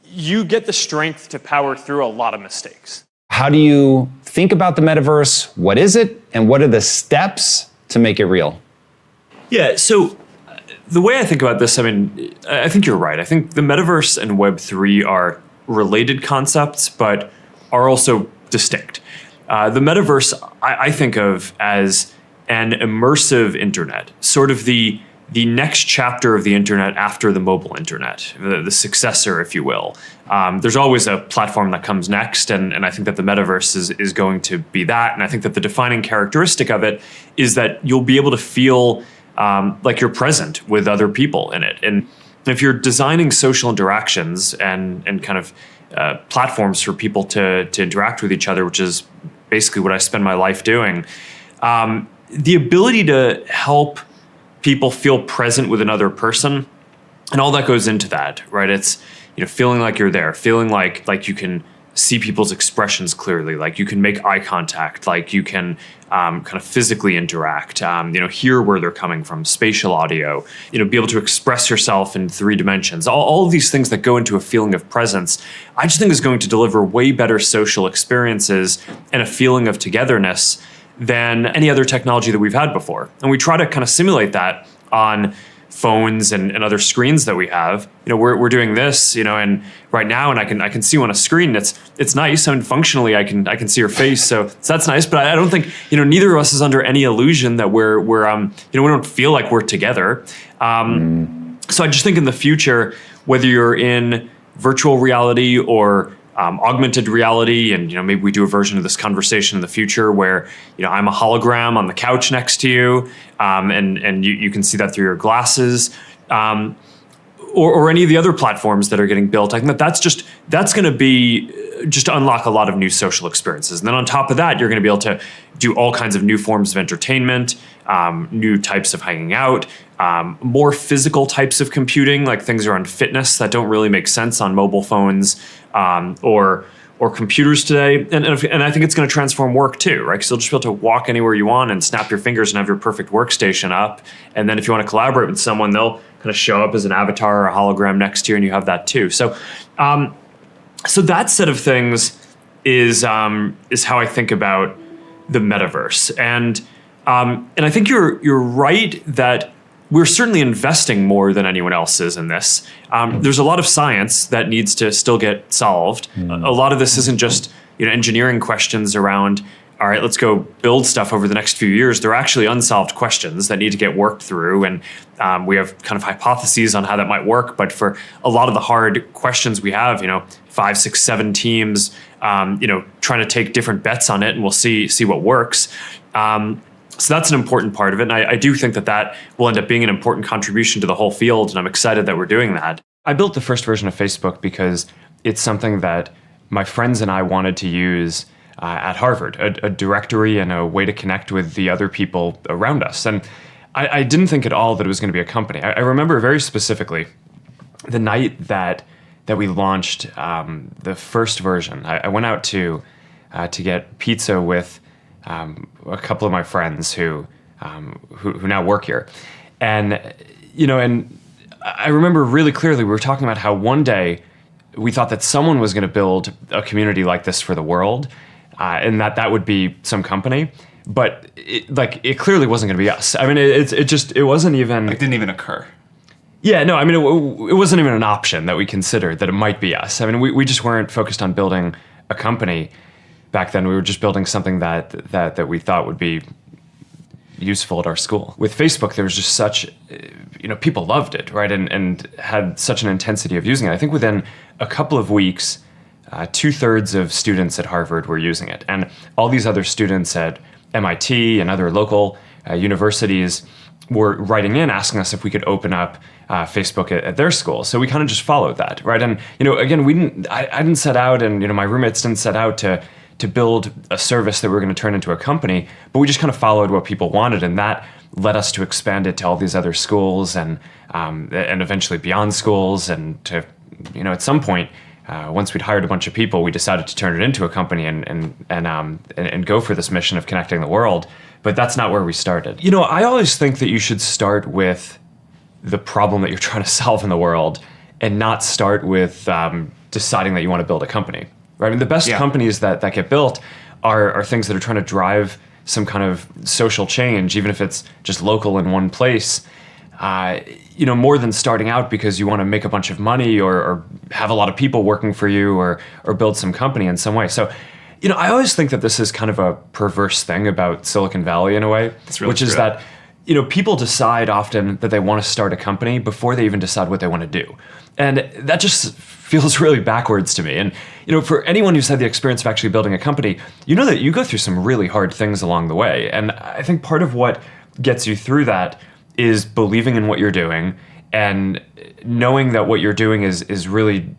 you get the strength to power through a lot of mistakes. How do you think about the metaverse? What is it? And what are the steps to make it real? Yeah, so the way I think about this, I mean, I think you're right. I think the metaverse and Web3 are related concepts, but are also distinct. The metaverse, I think of as an immersive internet, sort of the next chapter of the internet after the mobile internet, the successor, if you will. There's always a platform that comes next, and I think that the metaverse is going to be that. And I think that the defining characteristic of it is that you'll be able to feel like you're present with other people in it. And if you're designing social interactions and kind of platforms for people to interact with each other, which is basically what I spend my life doing, the ability to help people feel present with another person, and all that goes into that, right? It's, you know, feeling like you're there, feeling like you can see people's expressions clearly, like you can make eye contact, like you can kind of physically interact, hear where they're coming from, spatial audio, be able to express yourself in 3 dimensions. All of these things that go into a feeling of presence, I just think is going to deliver way better social experiences and a feeling of togetherness than any other technology that we've had before. And we try to kind of simulate that on phones and other screens that we have. We're doing this, and right now, and I can see on a screen. It's nice, and functionally I can see your face, so that's nice. But I don't think neither of us is under any illusion that we're we don't feel like we're together. So I just think in the future, whether you're in virtual reality or augmented reality, and maybe we do a version of this conversation in the future where I'm a hologram on the couch next to you, and you can see that through your glasses, or any of the other platforms that are getting built. I think that's going to be just to unlock a lot of new social experiences. And then on top of that, you're going to be able to do all kinds of new forms of entertainment, new types of hanging out, more physical types of computing, like things around fitness that don't really make sense on mobile phones or computers today. And I think it's going to transform work too, right? Because you'll just be able to walk anywhere you want and snap your fingers and have your perfect workstation up. And then if you want to collaborate with someone, they'll kind of show up as an avatar or a hologram next to you, and you have that too. So that set of things is how I think about the metaverse. And I think you're right that we're certainly investing more than anyone else is in this. There's a lot of science that needs to still get solved. A lot of this isn't just engineering questions around, all right, let's go build stuff over the next few years. They're actually unsolved questions that need to get worked through. And we have kind of hypotheses on how that might work. But for a lot of the hard questions we have, 5, 6, 7 teams, trying to take different bets on it, and we'll see what works. So that's an important part of it. And I do think that will end up being an important contribution to the whole field. And I'm excited that we're doing that. I built the first version of Facebook because it's something that my friends and I wanted to use at Harvard, a directory and a way to connect with the other people around us. And I didn't think at all that it was going to be a company. I remember very specifically the night that we launched the first version. I went out to get pizza with a couple of my friends who now work here, and I remember really clearly we were talking about how one day we thought that someone was going to build a community like this for the world, and that would be some company, but it clearly wasn't going to be us. I mean, it wasn't even. It didn't even occur. Yeah, no, I mean, it wasn't even an option that we considered that it might be us. I mean, we just weren't focused on building a company. Back then, we were just building something that we thought would be useful at our school. With Facebook, there was just such, people loved it, right? And had such an intensity of using it. I think within a couple of weeks, 2/3 of students at Harvard were using it. And all these other students at MIT and other local universities were writing in, asking us if we could open up Facebook at their school. So we kind of just followed that, right? And, again, I didn't set out, and, my roommates didn't set out to build a service that we were going to turn into a company, but we just kind of followed what people wanted, and that led us to expand it to all these other schools and eventually beyond schools, and to, at some point, once we'd hired a bunch of people, we decided to turn it into a company and go for this mission of connecting the world. But that's not where we started. You know, I always think that you should start with the problem that you're trying to solve in the world and not start with deciding that you want to build a company. Right? I mean, the best companies that get built are things that are trying to drive some kind of social change, even if it's just local in one place. You know, more than starting out because you want to make a bunch of money or have a lot of people working for you or build some company in some way. So, you know, I always think that this is kind of a perverse thing about Silicon Valley in a way, which is that, you know, people decide often that they want to start a company before they even decide what they want to do. And that just feels really backwards to me. And, you know, for anyone who's had the experience of actually building a company, you know that you go through some really hard things along the way. And I think part of what gets you through that is believing in what you're doing and knowing that what you're doing is really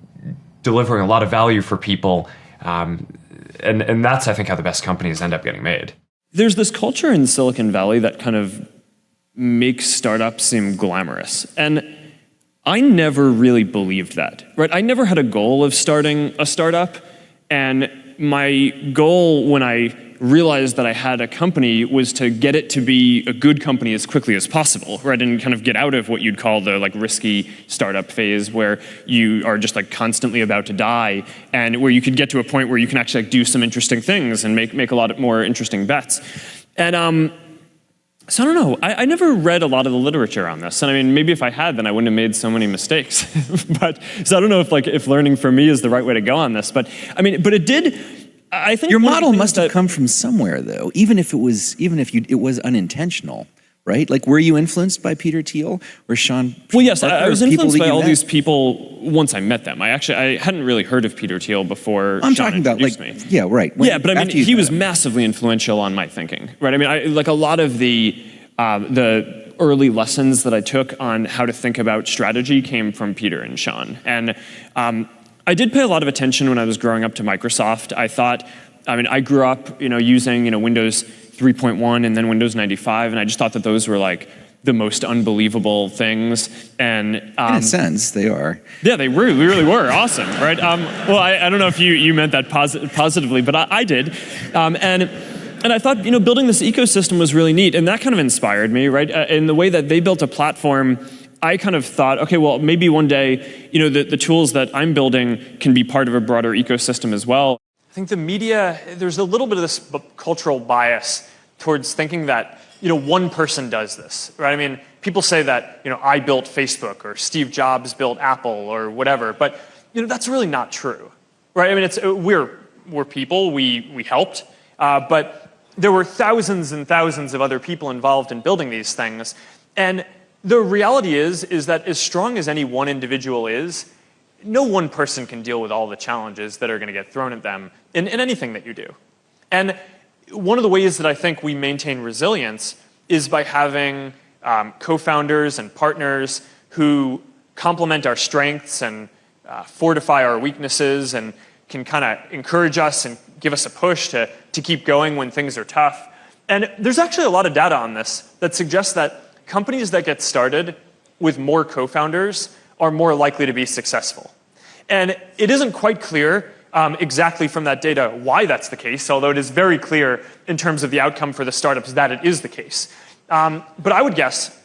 delivering a lot of value for people. And that's, I think, how the best companies end up getting made. There's this culture in Silicon Valley that kind of makes startups seem glamorous. And I never really believed that, right? I never had a goal of starting a startup. And my goal when I realized that I had a company was to get it to be a good company as quickly as possible, right? And kind of get out of what you'd call the like risky startup phase where you are just like constantly about to die and where you could get to a point where you can actually like do some interesting things and make a lot more interesting bets. And so I don't know, I never read a lot of the literature on this. And I mean, maybe if I had, then I wouldn't have made so many mistakes. So I don't know if learning from me is the right way to go on this, but I mean, but it did, I think your model must have come from somewhere, though, even if it was unintentional, right? Like, were you influenced by Peter Thiel or Sean? Well, yes, Parker, I was influenced by all met? these people once I met them. I hadn't really heard of Peter Thiel before. I'm Sean talking about introduced me. Yeah, right. Yeah, but I mean, he was massively influential on my thinking, right? I mean, like a lot of the early lessons that I took on how to think about strategy came from Peter and Sean, and I did pay a lot of attention when I was growing up to Microsoft. I grew up, using, Windows 3.1 and then Windows 95, and I just thought that those were like the most unbelievable things. And in a sense, they are. Yeah, they really were awesome, right? Well, I don't know if you meant that positively, but I did. And I thought, building this ecosystem was really neat, and that kind of inspired me, right? In the way that they built a platform, I kind of thought, okay, well, maybe one day, the tools that I'm building can be part of a broader ecosystem as well. I think the media, there's a little bit of this cultural bias towards thinking that, one person does this, right? I mean, people say that, I built Facebook or Steve Jobs built Apple or whatever, but, that's really not true, right? I mean, we're people, we helped, but there were thousands and thousands of other people involved in building these things. And the reality is that as strong as any one individual is, no one person can deal with all the challenges that are going to get thrown at them in anything that you do. And one of the ways that I think we maintain resilience is by having co-founders and partners who complement our strengths and fortify our weaknesses and can kind of encourage us and give us a push to keep going when things are tough. And there's actually a lot of data on this that suggests that companies that get started with more co-founders are more likely to be successful. And it isn't quite clear exactly from that data why that's the case, although it is very clear in terms of the outcome for the startups that it is the case. But I would guess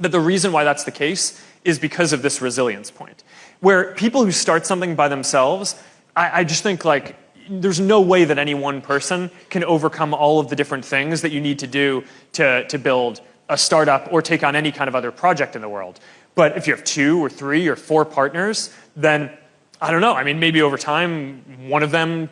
that the reason why that's the case is because of this resilience point, where people who start something by themselves, I just think like there's no way that any one person can overcome all of the different things that you need to do to build a startup or take on any kind of other project in the world. But if you have 2 or 3 or 4 partners, then I don't know. I mean, maybe over time, one of them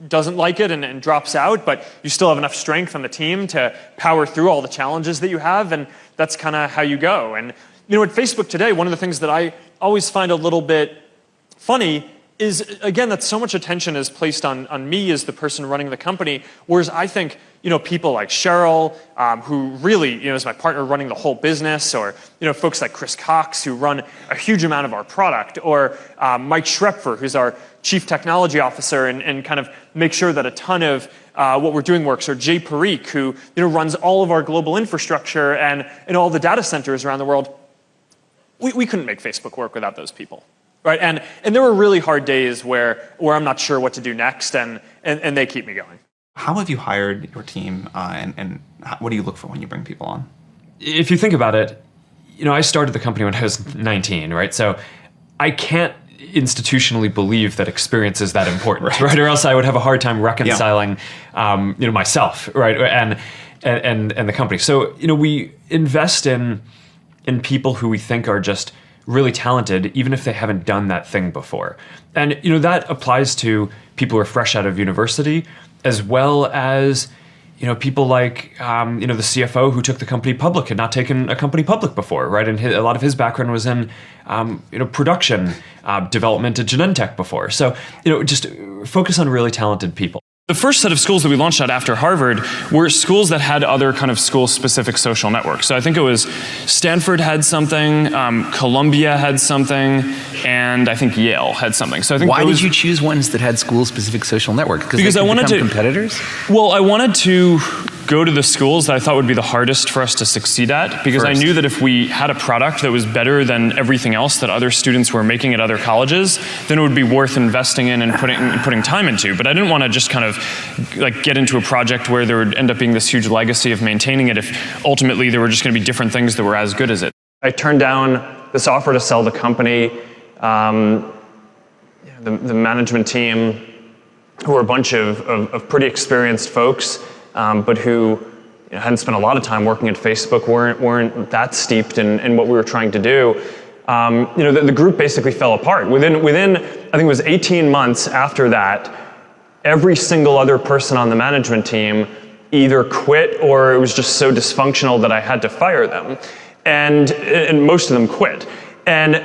doesn't like it and drops out, but you still have enough strength on the team to power through all the challenges that you have, and that's kind of how you go. And at Facebook today, one of the things that I always find a little bit funny is, again, that so much attention is placed on me as the person running the company, whereas I think, people like Cheryl, who really, is my partner running the whole business, or, folks like Chris Cox, who run a huge amount of our product, or Mike Schrepfer, who's our chief technology officer and kind of make sure that a ton of what we're doing works, or Jay Parikh, who, runs all of our global infrastructure and all the data centers around the world. We couldn't make Facebook work without those people. right? And there were really hard days where I'm not sure what to do next, and they keep me going. How have you hired your team, and what do you look for when you bring people on? If you think about it, I started the company when I was 19, right? So I can't institutionally believe that experience is that important, right? Or else I would have a hard time reconciling, myself, right, and the company. So we invest in people who we think are just really talented, even if they haven't done that thing before. And that applies to people who are fresh out of university, as well as people like the CFO who took the company public, had not taken a company public before, right? And a lot of his background was in production, development at Genentech before. So just focus on really talented people. The first set of schools that we launched at after Harvard were schools that had other kind of school-specific social networks. So I think it was Stanford had something, Columbia had something, and I think Yale had something. So I think why did you choose ones that had school-specific social networks? Because they I wanted to competitors. Well, I wanted to go to the schools that I thought would be the hardest for us to succeed at, because I knew that if we had a product that was better than everything else that other students were making at other colleges, then it would be worth investing in and putting time into. But I didn't want to just kind of get into a project where there would end up being this huge legacy of maintaining it if ultimately there were just going to be different things that were as good as it. I turned down this offer to sell the company. The management team, who were a bunch of pretty experienced folks, but who hadn't spent a lot of time working at Facebook, weren't that steeped in what we were trying to do. The group basically fell apart. Within I think it was 18 months after that, every single other person on the management team either quit or it was just so dysfunctional that I had to fire them. And most of them quit. And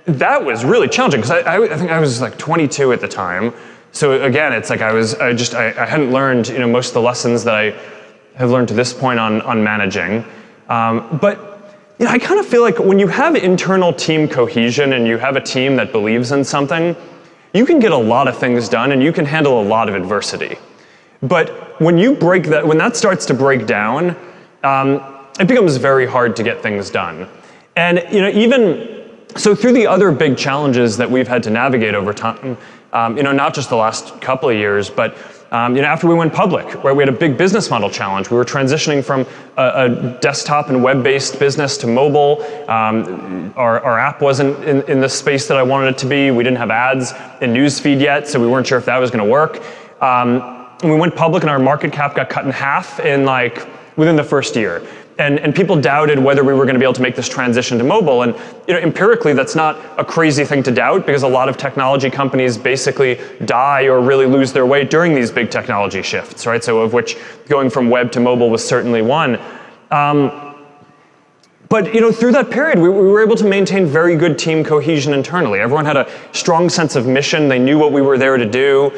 that was really challenging because I think I was like 22 at the time. So again, it's like I hadn't learned most of the lessons that I have learned to this point on managing. But I kind of feel like when you have internal team cohesion and you have a team that believes in something, you can get a lot of things done and you can handle a lot of adversity. But when that starts to break down, it becomes very hard to get things done. And even so, through the other big challenges that we've had to navigate over time, not just the last couple of years, but after we went public, right, we had a big business model challenge. We were transitioning from a desktop and web-based business to mobile. Our app wasn't in the space that I wanted it to be. We didn't have ads in Newsfeed yet, so we weren't sure if that was going to work. And we went public, and our market cap got cut in half within the first year. And people doubted whether we were going to be able to make this transition to mobile. And empirically, that's not a crazy thing to doubt because a lot of technology companies basically die or really lose their way during these big technology shifts, right? So of which going from web to mobile was certainly one. But through that period, we were able to maintain very good team cohesion internally. Everyone had a strong sense of mission. They knew what we were there to do.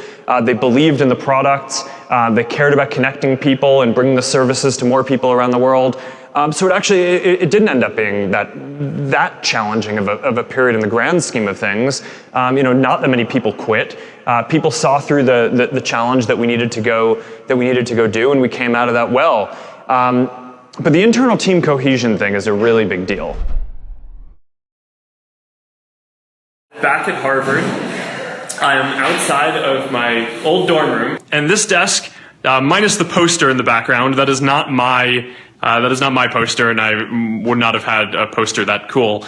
They believed in the products. They cared about connecting people and bringing the services to more people around the world. So it didn't end up being that challenging of a period in the grand scheme of things. Not that many people quit. People saw through the challenge that we needed to go do, and we came out of that well. But the internal team cohesion thing is a really big deal. Back at Harvard, I am outside of my old dorm room, and this desk, minus the poster in the background, that is not my poster, and I would not have had a poster that cool.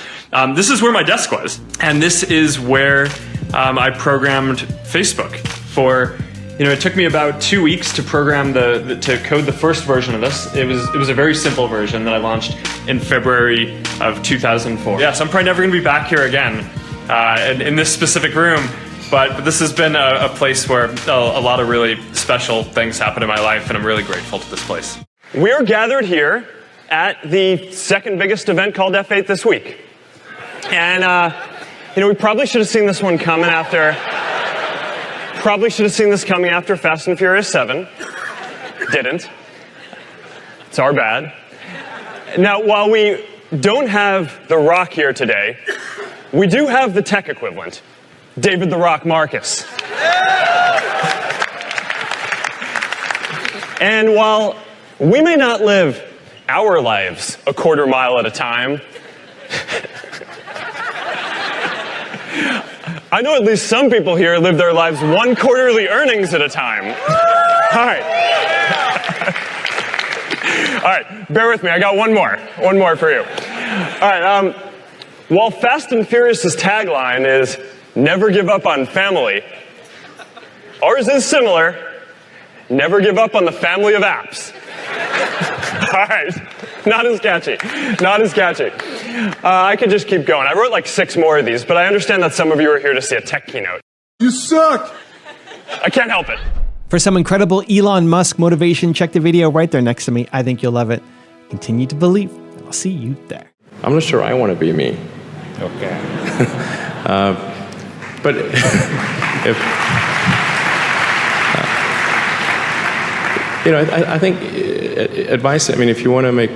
This is where my desk was, and this is where I programmed Facebook for. It took me about 2 weeks to program to code the first version of this. It was a very simple version that I launched in February of 2004. Yeah, so I'm probably never going to be back here again in this specific room, but this has been a place where a lot of really special things happen in my life, and I'm really grateful to this place. We are gathered here at the second biggest event called F8 this week. And, we probably should have seen this one coming after... Probably should have seen this coming after Fast and Furious 7. Didn't. It's our bad. Now, while we don't have The Rock here today, we do have the tech equivalent, David "The Rock" Marcus. And while we may not live our lives a quarter mile at a time, I know at least some people here live their lives one quarterly earnings at a time. All right. All right, bear with me. I got one more for you. All right, while Fast and Furious's tagline is never give up on family, ours is similar, never give up on the family of apps. All right, not as catchy, not as catchy. I could just keep going. I wrote like 6 more of these, but I understand that some of you are here to see a tech keynote. You suck! I can't help it. For some incredible Elon Musk motivation, check the video right there next to me. I think you'll love it. Continue to believe, and I'll see you there. I'm not sure I want to be me. Okay. But if I think advice. I mean, if you want to make